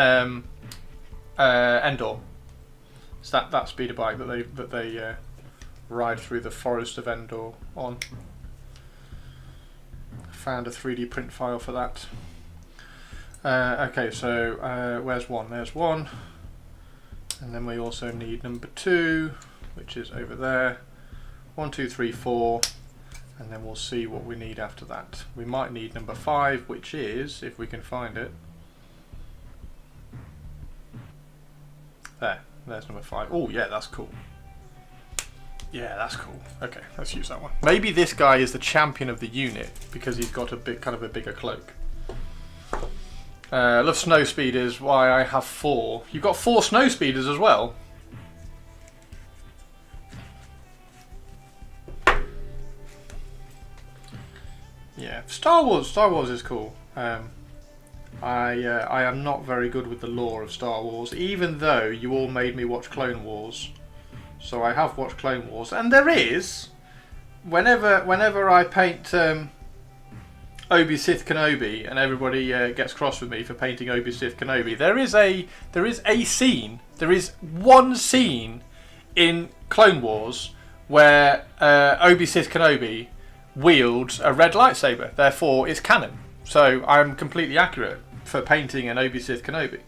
S2: Endor. It's that speeder bike that they ride through the forest of Endor on. I found a 3D print file for that. Okay, so where's one? There's one, and then we also need number 2, which is over there. 1, 2, 3, 4, and then we'll see what we need after that. We might need number 5, which is, if we can find it, there's number 5. Oh yeah, that's cool. Yeah, that's cool. Okay, let's use that one. Maybe this guy is the champion of the unit because he's got a bigger cloak. I love snow speeders. Why, I have 4. You've got 4 snow speeders as well. Yeah, Star Wars is cool. I am not very good with the lore of Star Wars, even though you all made me watch Clone Wars. So I have watched Clone Wars, and there is, whenever I paint Obi Sith Kenobi, and everybody gets cross with me for painting Obi Sith Kenobi, there is one scene in Clone Wars where Obi Sith Kenobi wields a red lightsaber. Therefore, it's canon. So I'm completely accurate for painting an Obi Sith Kenobi.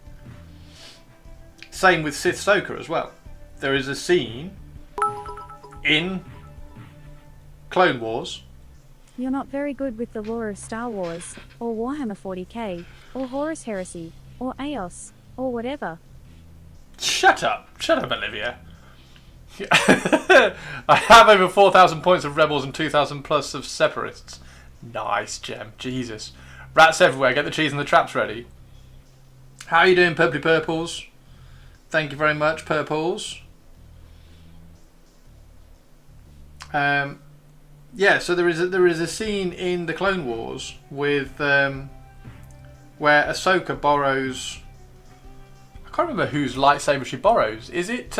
S2: Same with Sith Ahsoka as well. There is a scene in Clone Wars.
S6: You're not very good with the lore of Star Wars, or Warhammer 40k, or Horus Heresy, or Aos, or whatever.
S2: Shut up, Olivia. I have over 4,000 points of rebels and 2,000 plus of separatists. Nice, Gem. Jesus. Rats everywhere. Get the cheese and the traps ready. How are you doing, Purply Purples? Thank you very much, Purples. Yeah, so there is a scene in the Clone Wars with where Ahsoka borrows. I can't remember whose lightsaber she borrows. Is it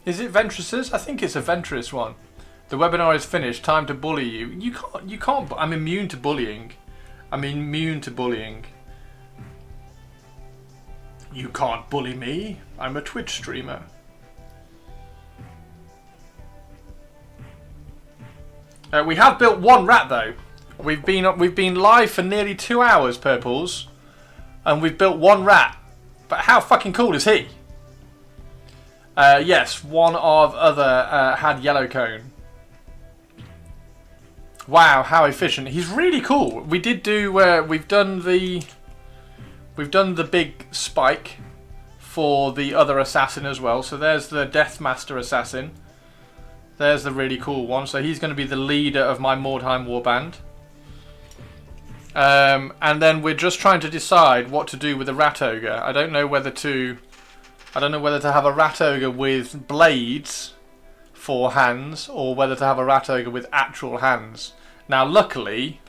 S2: Ventress's? I think it's a Ventress one. The webinar is finished. Time to bully you. You can't. I'm immune to bullying. You can't bully me. I'm a Twitch streamer. We have built one rat though. We've been live for nearly 2 hours, Purples, and we've built one rat. But how fucking cool is he? Yes, one of other had yellow cone. Wow, how efficient! He's really cool. We did do we've done the big spike for the other assassin as well. So there's the Deathmaster assassin. There's the really cool one. So he's going to be the leader of my Mordheim warband. And then we're just trying to decide what to do with the Rat Ogre. I don't know whether to have a Rat Ogre with blades for hands, or whether to have a Rat Ogre with actual hands. Now, luckily,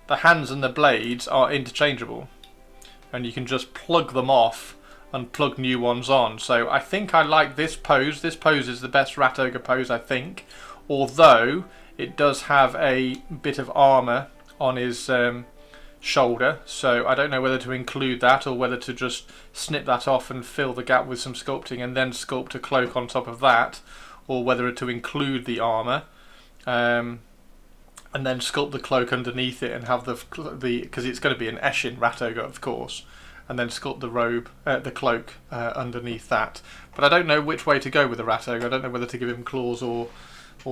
S2: the hands and the blades are interchangeable, and you can just plug them off and plug new ones on. So I think I like this pose. This pose is the best Rat Ogre pose, I think, although it does have a bit of armour on his shoulder, so I don't know whether to include that or whether to just snip that off and fill the gap with some sculpting and then sculpt a cloak on top of that, or whether to include the armour and then sculpt the cloak underneath it and have the because it's going to be an Eshin Rat Ogre, of course, and then sculpt the robe, the cloak underneath that. But I don't know which way to go with the Rat Ogre. I don't know whether to give him claws or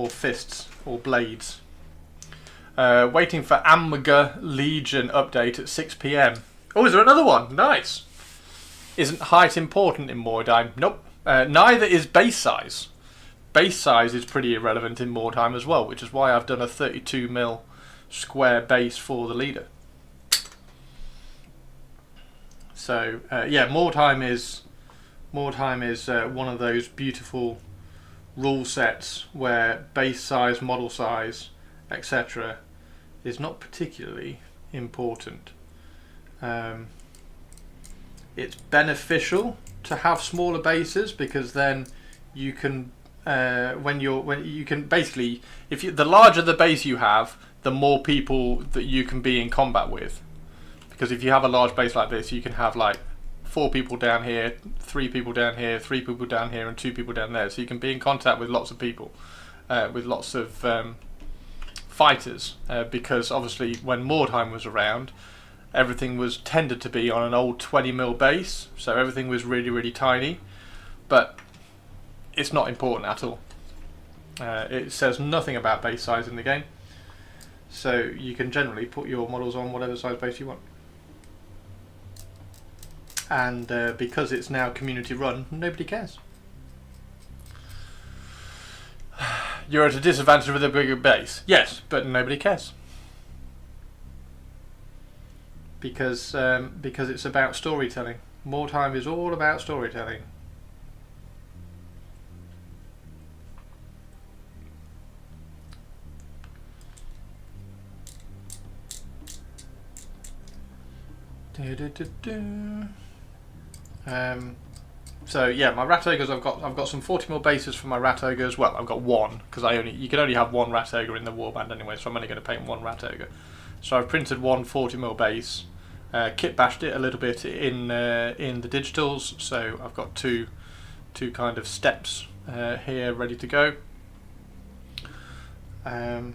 S2: fists or blades. Waiting for Amga Legion update at 6 PM. Oh, is there another one? Nice. Isn't height important in Mordheim? Nope. Neither is base size. Base size is pretty irrelevant in Mordheim as well, which is why I've done a 32mm square base for the leader. So yeah, Mordheim is one of those beautiful rule sets where base size, model size, etc. is not particularly important. It's beneficial to have smaller bases because then you can basically, the larger the base you have, the more people that you can be in combat with. Because if you have a large base like this, you can have like 4 people down here, 3 people down here, 3 people down here, and 2 people down there. So you can be in contact with lots of people, with lots of fighters. Because obviously, when Mordheim was around, everything was tended to be on an old 20mm base, so everything was really, really tiny. But it's not important at all. It says nothing about base size in the game, so you can generally put your models on whatever size base you want. And because it's now community run, nobody cares. You're at a disadvantage with a bigger base. Yes, but nobody cares. Because it's about storytelling. Mordheim is all about storytelling. So yeah, my Rat Ogres, I've got some 40mm bases for my Rat Ogres. Well, I've got one because you can only have one Rat Ogre in the warband anyway, so I'm only going to paint one Rat Ogre. So I've printed one 40mm base, kit bashed it a little bit in the digitals. So I've got two kind of steps here ready to go. Yeah,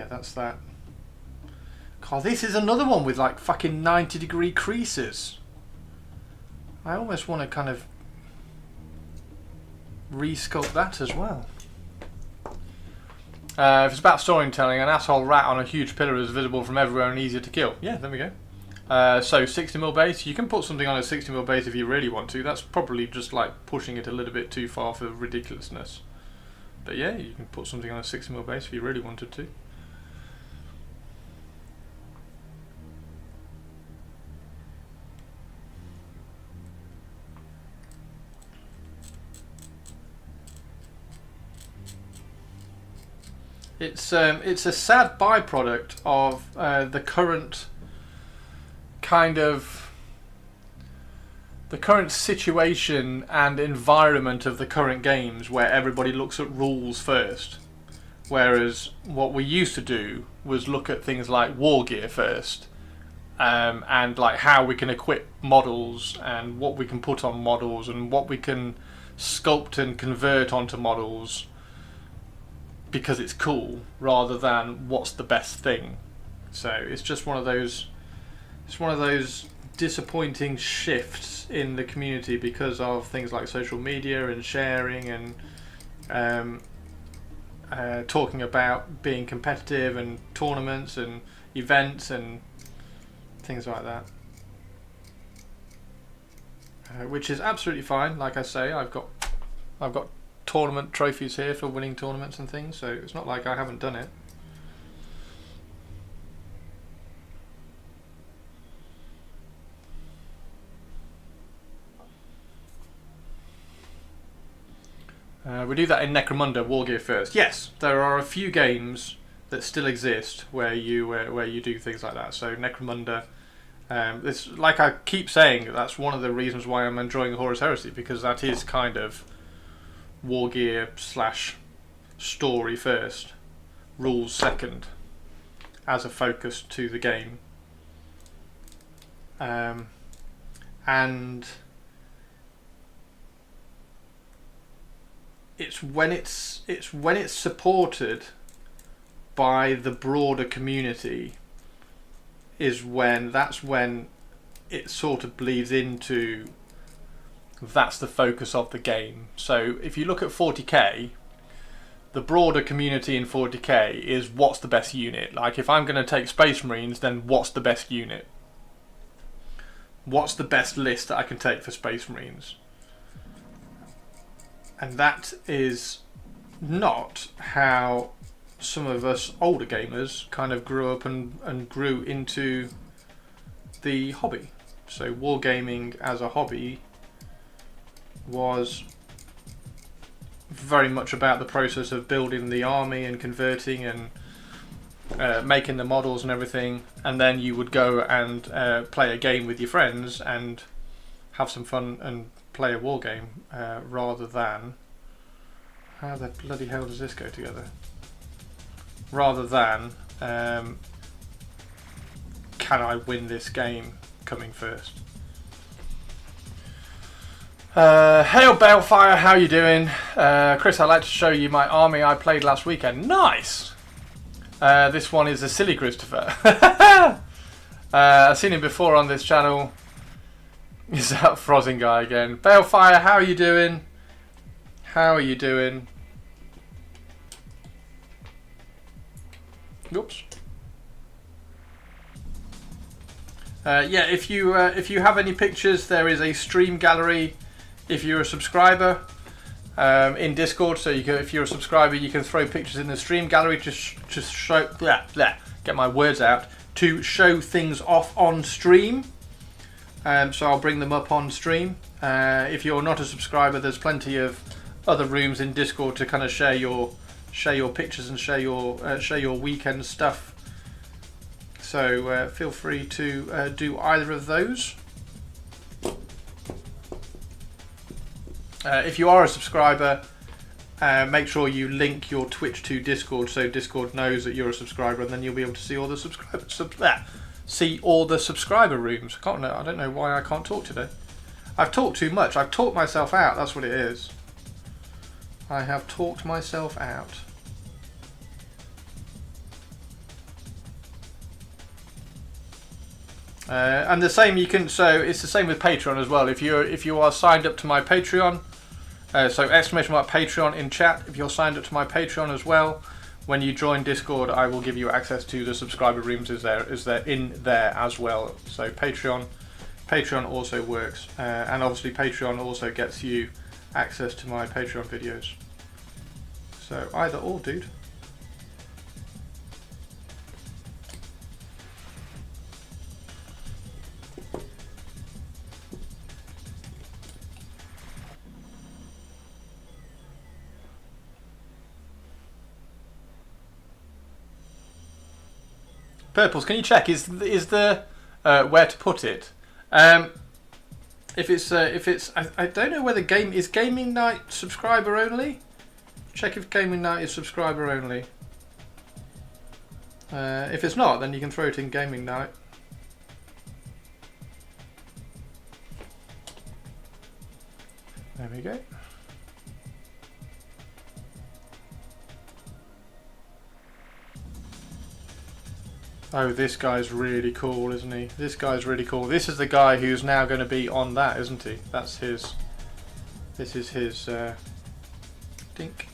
S2: that's that. God, this is another one with like fucking 90-degree creases. I almost want to kind of re-sculpt that as well. If it's about storytelling, an asshole rat on a huge pillar is visible from everywhere and easier to kill. Yeah, there we go. So 60mm base, you can put something on a 60mm base if you really want to. That's probably just like pushing it a little bit too far for ridiculousness. But yeah, you can put something on a 60mm base if you really wanted to. It's a sad byproduct of the current situation and environment of the current games, where everybody looks at rules first, whereas what we used to do was look at things like war gear first, and like how we can equip models and what we can put on models and what we can sculpt and convert onto models, because it's cool, rather than what's the best thing. So it's just one of those disappointing shifts in the community because of things like social media and sharing and talking about being competitive and tournaments and events and things like that, which is absolutely fine. Like I say, I've got tournament trophies here for winning tournaments and things, so it's not like I haven't done it. We do that in Necromunda Wargear first. Yes, there are a few games that still exist where you do things like that. So Necromunda, it's like I keep saying, that's one of the reasons why I'm enjoying Horus Heresy, because that is kind of Wargear / story first, rules second, as a focus to the game, and it's when it's supported by the broader community that's when it sort of bleeds into that's the focus of the game. So if you look at 40k, the broader community in 40k is what's the best unit. Like if I'm going to take Space Marines, then what's the best unit? What's the best list that I can take for Space Marines? And that is not how some of us older gamers kind of grew up and grew into the hobby. So wargaming as a hobby was very much about the process of building the army and converting and making the models and everything, and then you would go and play a game with your friends and have some fun and play a war game, rather than how the bloody hell does this go together? Rather than can I win this game coming first. Hail Balefire, how you doing? Chris, I'd like to show you my army I played last weekend. Nice! This one is a silly Christopher. I've seen him before on this channel. Is that Frozing guy again? Balefire, how are you doing? How are you doing? Oops. Yeah, if you have any pictures, there is a stream gallery if you're a subscriber in Discord. So you can, if you're a subscriber, you can throw pictures in the stream gallery to show get my words out, to show things off on stream. So I'll bring them up on stream. If you're not a subscriber, there's plenty of other rooms in Discord to kind of share your pictures and share your weekend stuff. So feel free to do either of those. If you are a subscriber, make sure you link your Twitch to Discord so Discord knows that you're a subscriber, and then you'll be able to see all the subscriber rooms. I don't know why I can't talk today. I've talked too much. I've talked myself out. That's what it is. I have talked myself out. And the same you can. So it's the same with Patreon as well. If you are signed up to my Patreon, so exclamation mark Patreon in chat. If you're signed up to my Patreon as well, when you join Discord, I will give you access to the subscriber rooms. Is there in there as well? So Patreon also works, and obviously Patreon also gets you access to my Patreon videos. So either or, dude. Purples, can you check? Is the where to put it? If it's I don't know whether is Gaming Night subscriber only. Check if Gaming Night is subscriber only. If it's not, then you can throw it in Gaming Night. There we go. Oh, this guy's really cool, isn't he? This guy's really cool. This is the guy who's now going to be on that, isn't he? That's his... This is his... Dink.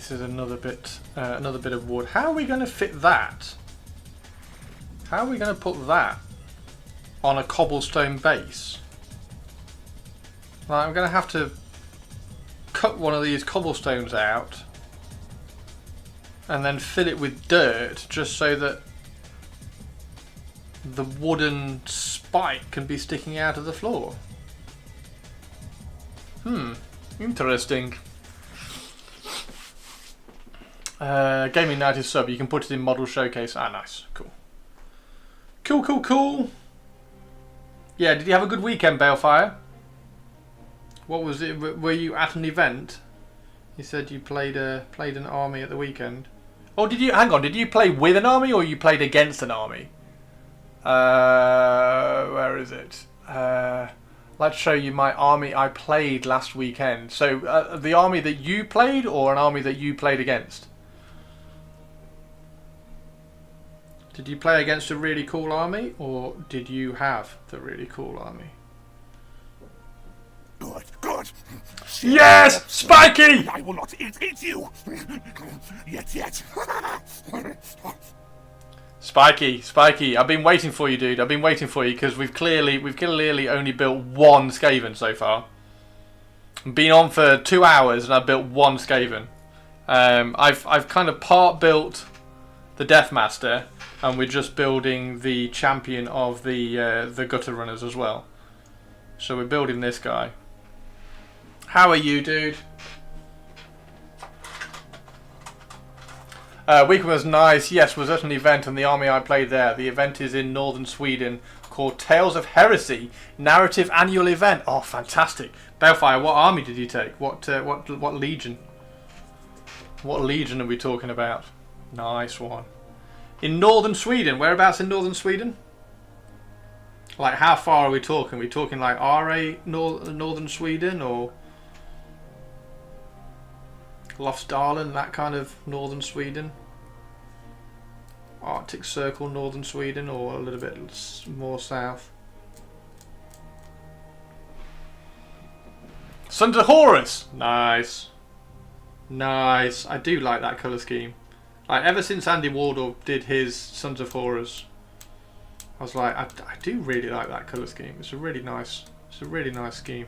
S2: This is another bit of wood. How are we going to fit that? How are we going to put that on a cobblestone base? Like, I'm going to have to cut one of these cobblestones out and then fill it with dirt just so that the wooden spike can be sticking out of the floor. Interesting. Gaming Night is sub. You can put it in model showcase. Ah, nice. Cool. Cool. Yeah, did you have a good weekend, Balefire? What was it? Were you at an event? You said you played an army at the weekend. Oh, did you? Hang on. Did you play with an army or you played against an army? Where is it? Let's show you my army I played last weekend. So, the army that you played or an army that you played against? Did you play against a really cool army or did you have the really cool army?
S4: Good.
S2: Yes! Spiky!
S4: I will not eat you. Yet.
S2: Spiky, I've been waiting for you, dude. I've been waiting for you because we've clearly only built one Skaven so far. Been on for 2 hours and I've built one Skaven. I've kind of part built the Deathmaster and we're just building the champion of the gutter runners as well. So we're building this guy. How are you, dude? Weekend was nice. Yes, was at an event and the army I played there. The event is in northern Sweden called Tales of Heresy Narrative Annual Event. Oh, fantastic! Balefire, what army did you take? What legion? What legion are we talking about? Nice one. In northern Sweden. Whereabouts in northern Sweden? Like, how far are we talking? Are we talking like RA northern Sweden or Lofsdalen, that kind of northern Sweden? Arctic Circle northern Sweden, or a little bit more south? Sons of Horus! Nice. Nice. I do like that colour scheme. Like, ever since Andy Wardle did his Sons of Horus, I was like, I do really like that colour scheme. It's a really nice scheme.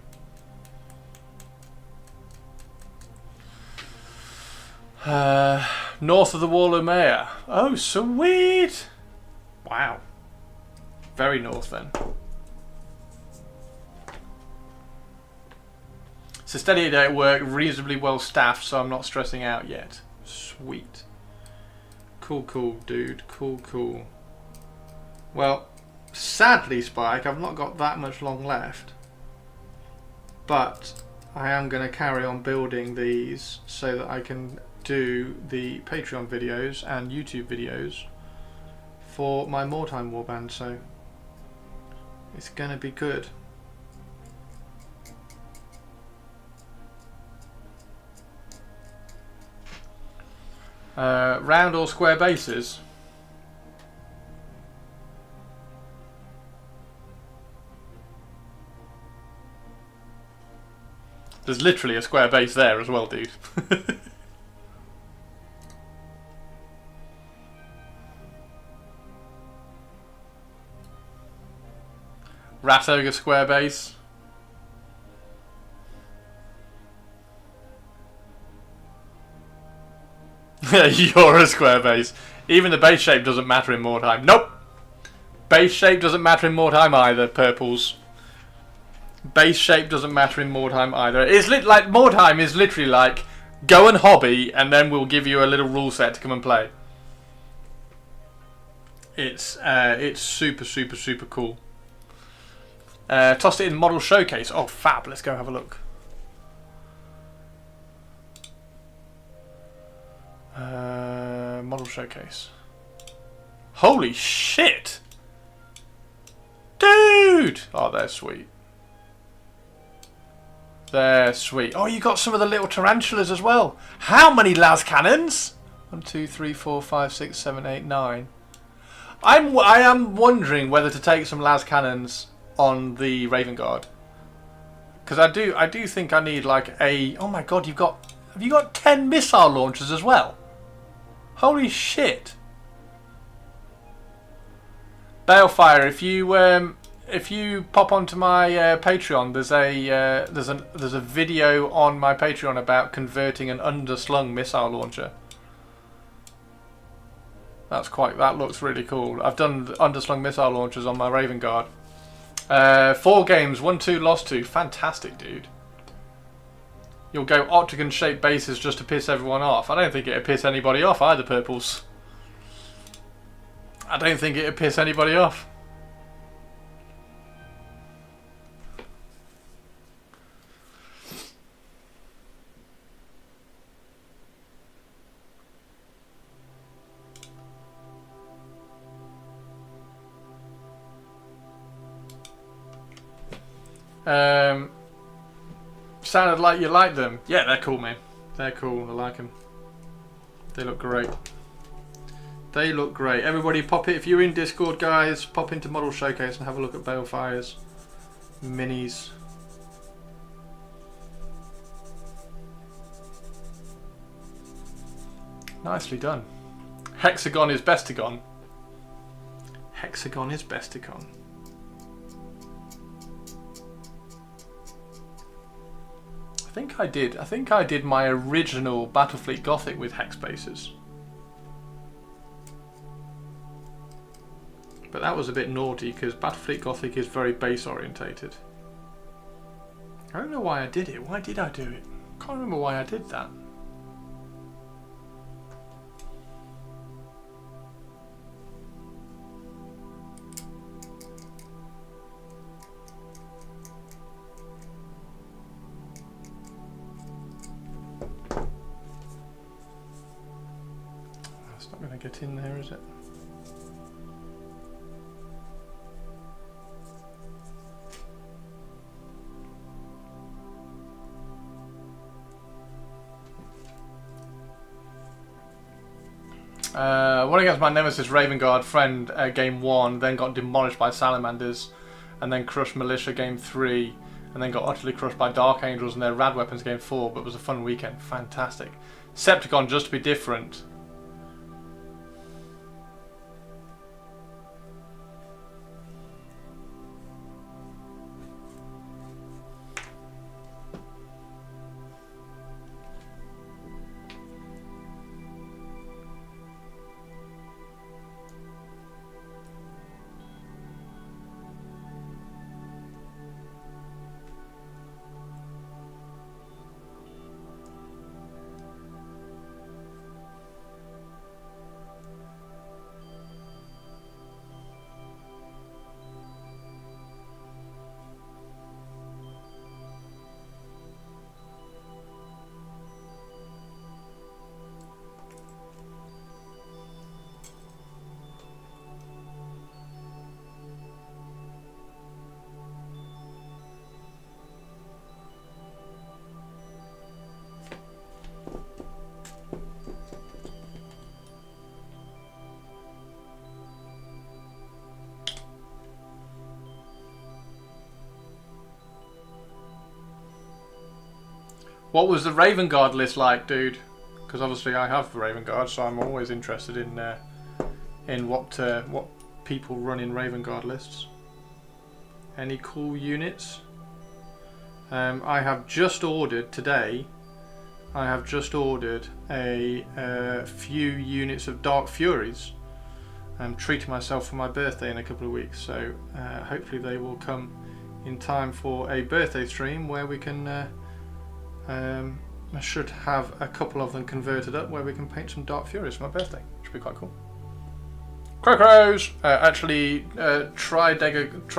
S2: North of the Wall of Maya. Oh, sweet! Wow. Very north then. It's a steady day at work, reasonably well staffed, so I'm not stressing out yet. Sweet. Cool, dude. Cool. Well, sadly, Spike, I've not got that much long left. But I am going to carry on building these so that I can do the Patreon videos and YouTube videos for my Mordheim warband, so it's going to be good. Round or square bases? There's literally a square base there as well, dude. Rat Ogre square base. You're a square base. Even the base shape doesn't matter in Mordheim. Nope. Base shape doesn't matter in Mordheim either, purples. Base shape doesn't matter in Mordheim either. It's like Mordheim is literally like, go and hobby and then we'll give you a little rule set to come and play. It's super cool. Tossed it in model showcase. Oh, fab. Let's go have a look. Model showcase. Holy shit! Dude! Oh, they're sweet. They're sweet. Oh, you got some of the little tarantulas as well. How many las cannons? 1, 2, 3, 4, 5, 6, 7, 8, 9. I am wondering whether to take some las cannons on the Raven Guard, because I do think I need like a. Oh my god, you've got Have you got 10 missile launchers as well? Holy shit! Balefire, if you pop onto my Patreon, there's a video on my Patreon about converting an underslung missile launcher. That looks really cool. I've done underslung missile launchers on my Raven Guard. 4 games, 1-2, lost 2. Fantastic, dude. You'll go octagon-shaped bases just to piss everyone off. I don't think it'd piss anybody off either, Purples. I don't think it'd piss anybody off. Sounded like you like them. Yeah, they're cool, man. They're cool. I like them. They look great. They look great. Everybody pop it. If you're in Discord, guys, pop into Model Showcase and have a look at Balefire's minis. Nicely done. Hexagon is bestagon. Hexagon is bestagon. I think I did my original Battlefleet Gothic with hex bases. But that was a bit naughty because Battlefleet Gothic is very base orientated. I don't know why I did it. Why did I do it? I can't remember why I did that. It's not going to get in there, is it? Won against my nemesis Raven Guard friend game 1, then got demolished by Salamanders, and then crushed Militia game 3, and then got utterly crushed by Dark Angels and their rad weapons game 4, but it was a fun weekend. Fantastic. Septicon just to be different. What was the Raven Guard list like, dude? Because obviously I have the Raven Guard, so I'm always interested in what people run in Raven Guard lists. Any cool units? I have just ordered today. I have just ordered a few units of Dark Furies. I'm treating myself for my birthday in a couple of weeks, so hopefully they will come in time for a birthday stream where we can. I should have a couple of them converted up where we can paint some Dark Furies for my birthday. Should be quite cool. Crocros! Actually, Tridecagon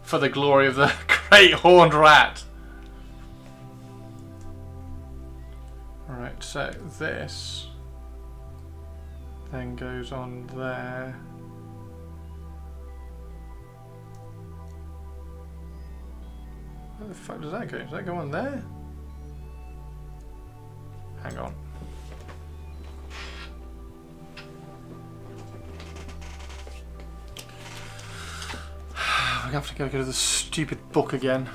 S2: for the glory of the Great Horned Rat. Alright, so this then goes on there. Where the fuck does that go? Does that go on there? Hang on. We have to go to the stupid book again.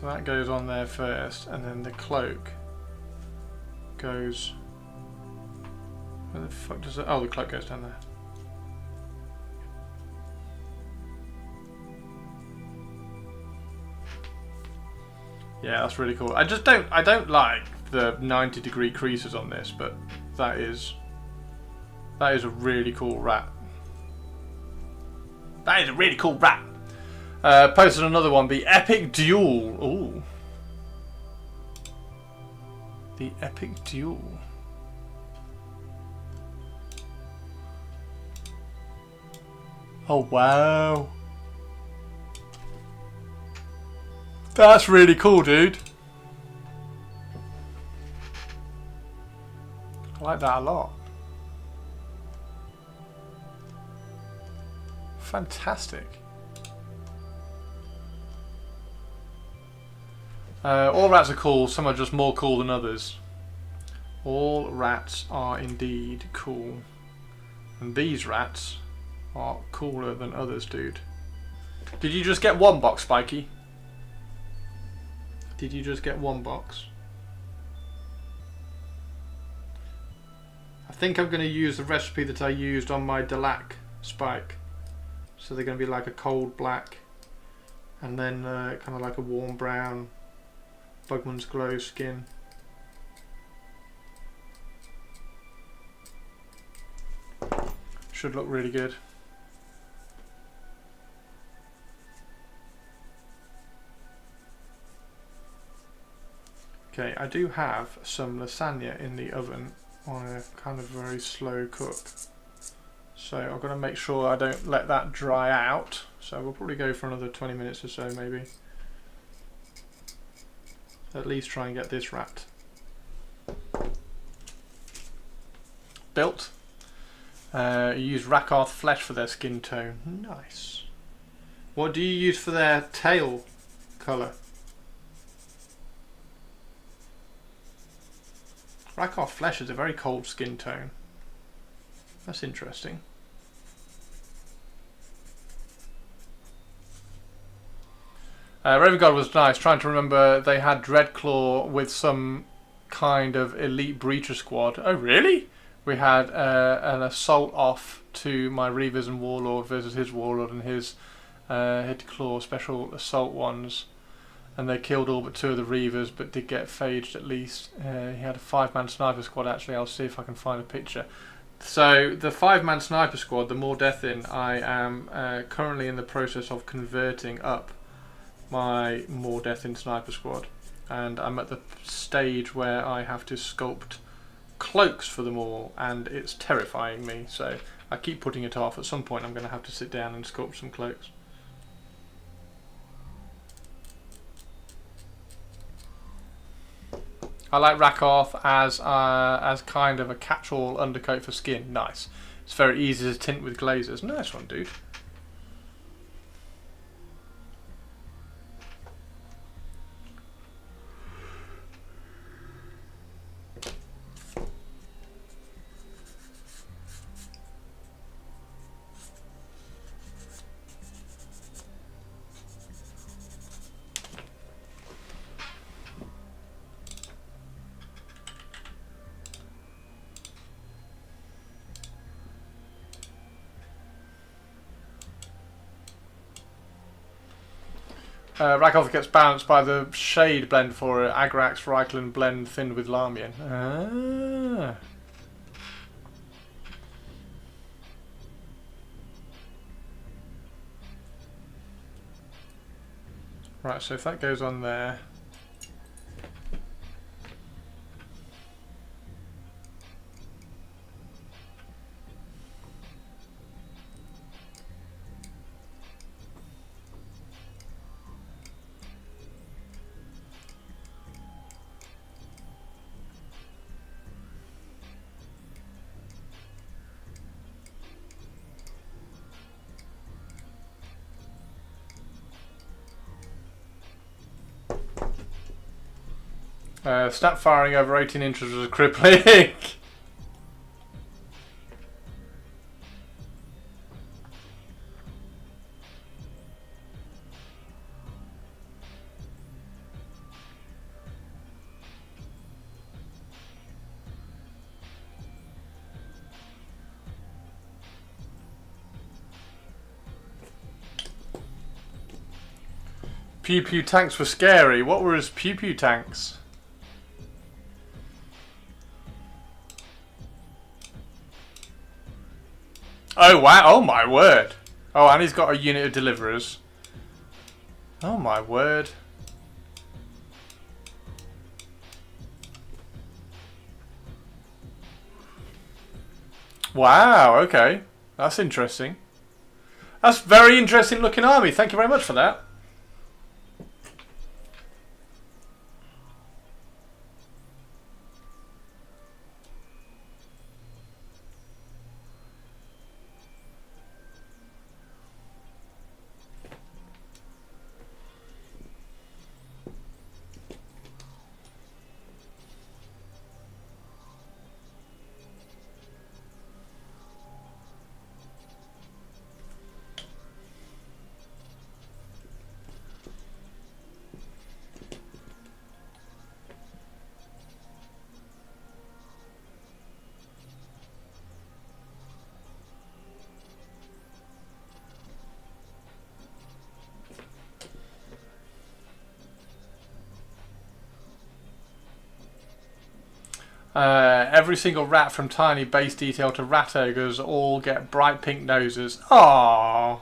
S2: So that goes on there first, and then the cloak goes... Where the fuck does it... Oh, the cloak goes down there. Yeah, that's really cool. I don't like the 90-degree creases on this, but that is a really cool rat. That is a really cool rat. Posted another one, the epic duel. Ooh. The epic duel. Oh wow. That's really cool, dude. I like that a lot. Fantastic. All rats are cool, some are just more cool than others. All rats are indeed cool. And these rats are cooler than others, dude. Did you just get one box, Spikey? Did you just get one box? I think I'm going to use the recipe that I used on my Delac Spike. So they're going to be like a cold black and then kind of like a warm brown Bugman's Glow skin. Should look really good. Okay, I do have some lasagna in the oven on a kind of very slow cook. So I'm going to make sure I don't let that dry out. So we'll probably go for another 20 minutes or so maybe. At least try and get this rat built. You use Rakarth flesh for their skin tone. Nice. What do you use for their tail colour? Rakarth flesh is a very cold skin tone. That's interesting. Raven God was nice. Trying to remember, they had Dreadclaw with some kind of elite breacher squad. Oh really? We had an assault off to my Reavers and Warlord versus his Warlord and his Headclaw special assault ones. And they killed all but 2 of the Reavers, but did get phaged at least. He had a 5-man sniper squad actually. I'll see if I can find a picture. So the 5-man sniper squad, the More Death In, I am currently in the process of converting up my More Death In sniper squad, and I'm at the stage where I have to sculpt cloaks for them all, and it's terrifying me. So I keep putting it off. At some point, I'm going to have to sit down and sculpt some cloaks. I like Rakarth as kind of a catch-all undercoat for skin. Nice. It's very easy to tint with glazers. Nice one, dude. Rakarth gets balanced by the shade blend for it. Agrax, Reichland blend thinned with Lamian. Ah. Right, so if that goes on there. Snap firing over 18 inches was crippling. Pew pew tanks were scary. What were his pew pew tanks? Oh wow, oh my word. Oh, and he's got a unit of deliverers. Oh my word. Wow, okay. That's interesting. That's very interesting looking army. Thank you very much for that. Every single rat from tiny base detail to rat ogres all get bright pink noses. Aww.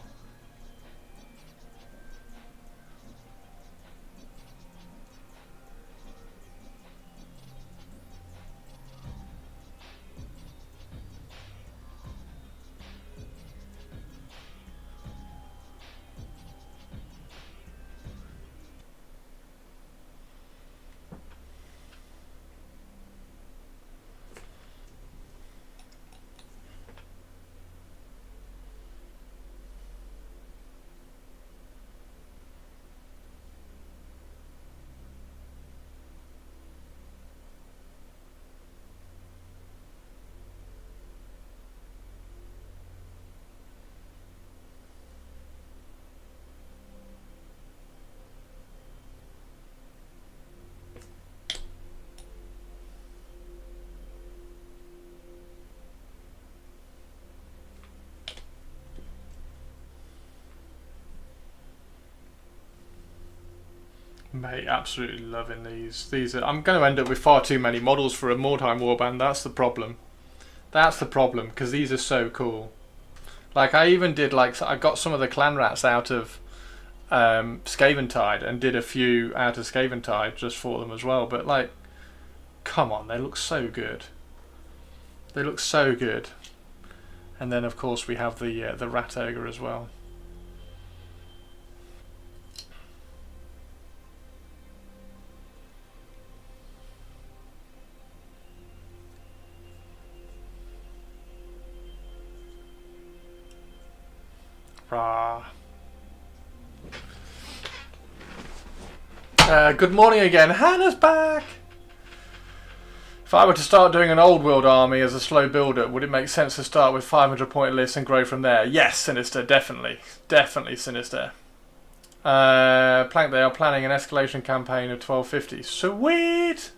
S2: Mate, absolutely loving these. I'm going to end up with far too many models for a Mordheim warband. That's the problem. That's the problem, because these are so cool. Like, I even did, like, I got some of the clan rats out of Skaven and did a few out of Skaven just for them as well. But, like, come on, they look so good. They look so good. And then, of course, we have the rat ogre as well. Good morning again. Hannah's back. If I were to start doing an old world army as a slow builder, would it make sense to start with 500 point lists and grow from there? Yes, Sinister, definitely. Definitely, Sinister. Plank, they are planning an escalation campaign of 1250. Sweet!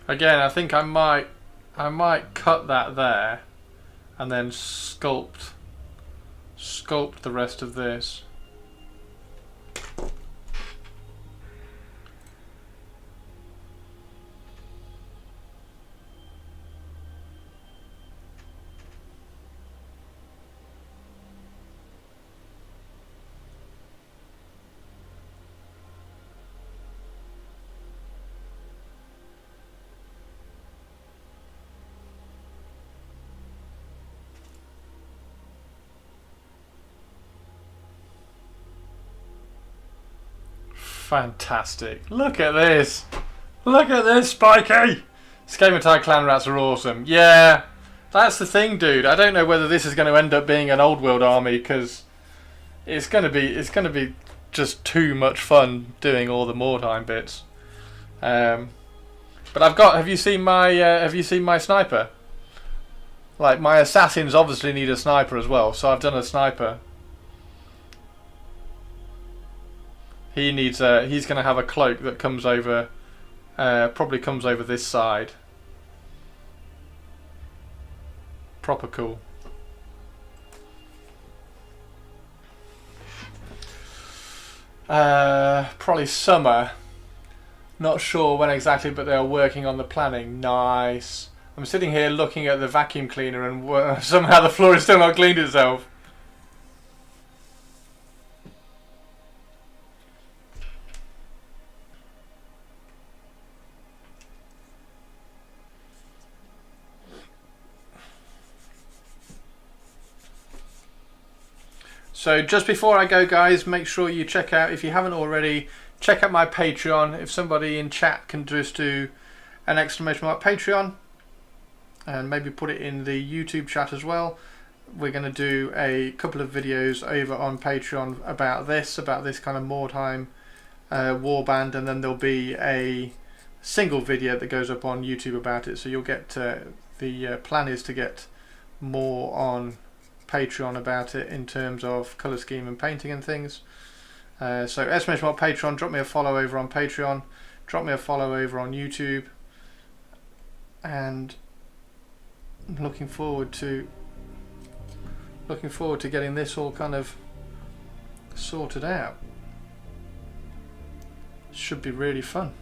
S2: Again, I think I might cut that there and then sculpt the rest of this. Fantastic. Look at this. Look at this, Spiky! Skaven type clan rats are awesome. Yeah, that's the thing, dude. I don't know whether this is going to end up being an old world army because it's going to be just too much fun doing all the Mordheim bits. But I've got. Have you seen my sniper? Like, my assassins obviously need a sniper as well, so I've done a sniper. He needs a. He's going to have a cloak that comes over. Probably comes over this side. Proper cool. Probably summer. Not sure when exactly, but they are working on the planning. Nice. I'm sitting here looking at the vacuum cleaner and somehow the floor is still not cleaned itself. So just before I go, guys, make sure you check out, if you haven't already, check out my Patreon. If somebody in chat can just do an exclamation mark Patreon and maybe put it in the YouTube chat as well. We're going to do a couple of videos over on Patreon about this kind of Mordheim warband, and then there'll be a single video that goes up on YouTube about it. So you'll get, the plan is to get more on Patreon about it in terms of colour scheme and painting and things. So exclamation mark Patreon, drop me a follow over on Patreon, drop me a follow over on YouTube, and I'm looking forward to getting this all kind of sorted out. Should be really fun.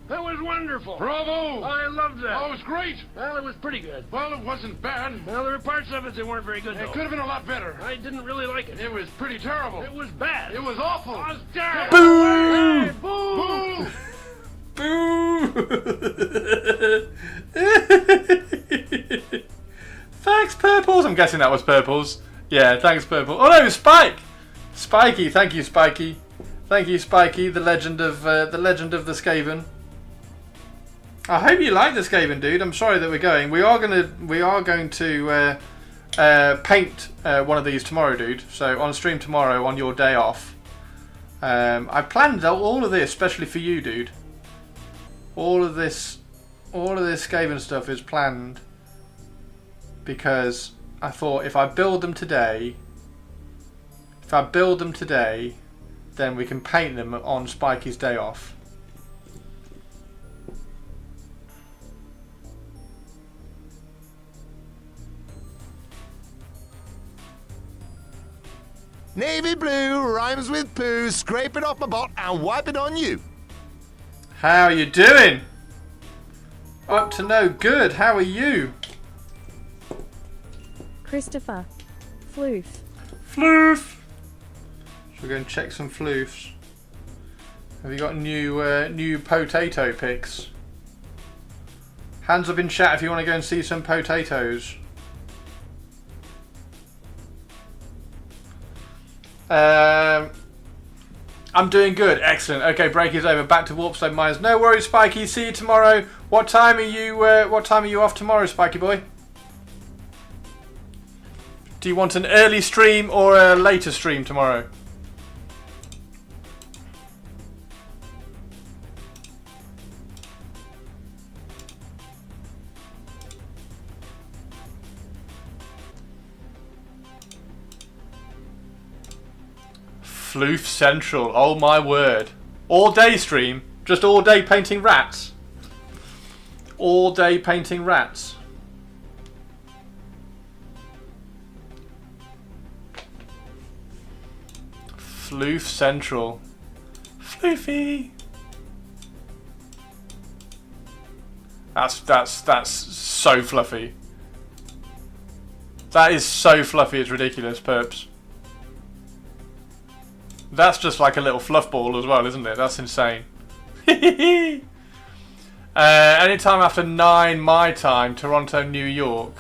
S7: That was wonderful.
S3: Bravo!
S7: I loved that.
S3: Oh, it was great.
S7: Well, it was pretty good.
S3: Well, it wasn't bad.
S7: Well, there were parts of it that weren't very good,
S3: It
S7: though.
S3: could have been a lot better.
S7: I didn't really like it.
S3: It was pretty terrible.
S7: It was bad.
S3: It was awful.
S7: It was terrible. Hey, boo!
S3: Boo!
S2: Thanks, Purples. I'm guessing that was Purples. Yeah, thanks, Purple. Oh no, Spike. Spiky. Thank you, Spiky. Thank you, Spiky. The legend of the Skaven. I hope you like the Skaven, dude. I'm sorry that we're going. We are going to paint one of these tomorrow, dude. So on stream tomorrow, on your day off. I planned all of this especially for you, dude. All of this Skaven stuff is planned because I thought if I build them today, then we can paint them on Spiky's day off.
S4: Navy blue rhymes with poo. Scrape it off my bot and wipe it on you.
S2: How are you doing? Up to no good. How are you?
S6: Christopher. Floof.
S2: Floof. Should we go and check some floofs? Have you got new potato pics? Hands up in chat if you want to go and see some potatoes. I'm doing good. Excellent. Okay, break is over. Back to Warpstone Mines. No worries, Spiky. See you tomorrow. What time are you off tomorrow, Spiky boy? Do you want an early stream or a later stream tomorrow? Floof Central, oh my word. All day stream? Just all day painting rats? All day painting rats? Floof Central. Floofy. That's so fluffy. That is so fluffy, it's ridiculous, Perps. That's just like a little fluff ball as well, isn't it? That's insane. Anytime after 9 my time, Toronto, New York.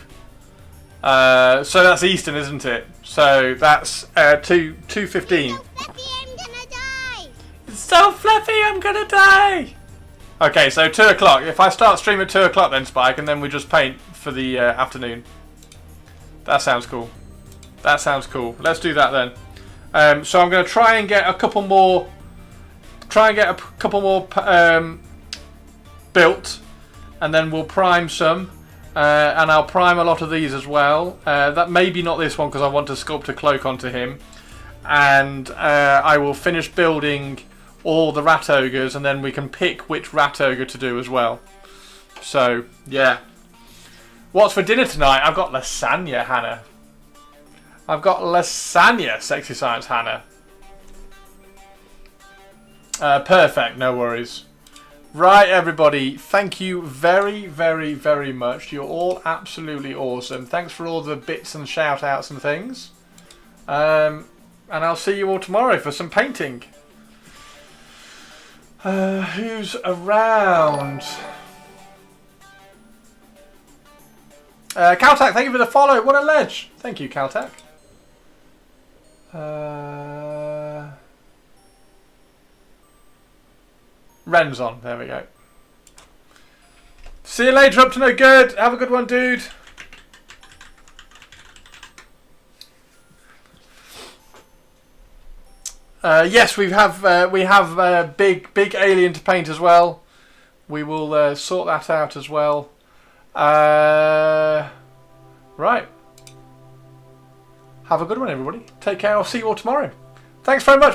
S2: So that's Eastern, isn't it? So that's 2:15. It's so fluffy, I'm gonna die. Okay, so 2 o'clock. If I start stream at 2 o'clock then, Spike, and then we just paint for the afternoon. That sounds cool. That sounds cool. Let's do that then. So I'm going to try and get a couple more. Built, and then we'll prime some, and I'll prime a lot of these as well. That maybe not this one because I want to sculpt a cloak onto him, and I will finish building all the rat ogres, and then we can pick which rat ogre to do as well. So yeah. What's for dinner tonight? I've got lasagna, Hannah. I've got lasagna, Sexy Science Hannah. Perfect, no worries. Right, everybody, thank you very, very, very much. You're all absolutely awesome. Thanks for all the bits and shout outs and things. And I'll see you all tomorrow for some painting. Who's around? Caltac, thank you for the follow. What a ledge. Thank you, Caltac. Ren's on. There we go. See you later. Up to no good. Have a good one, dude. Yes, we have big alien to paint as well. We will sort that out as well. Right. Have a good one, everybody. Take care. I'll see you all tomorrow. Thanks very much.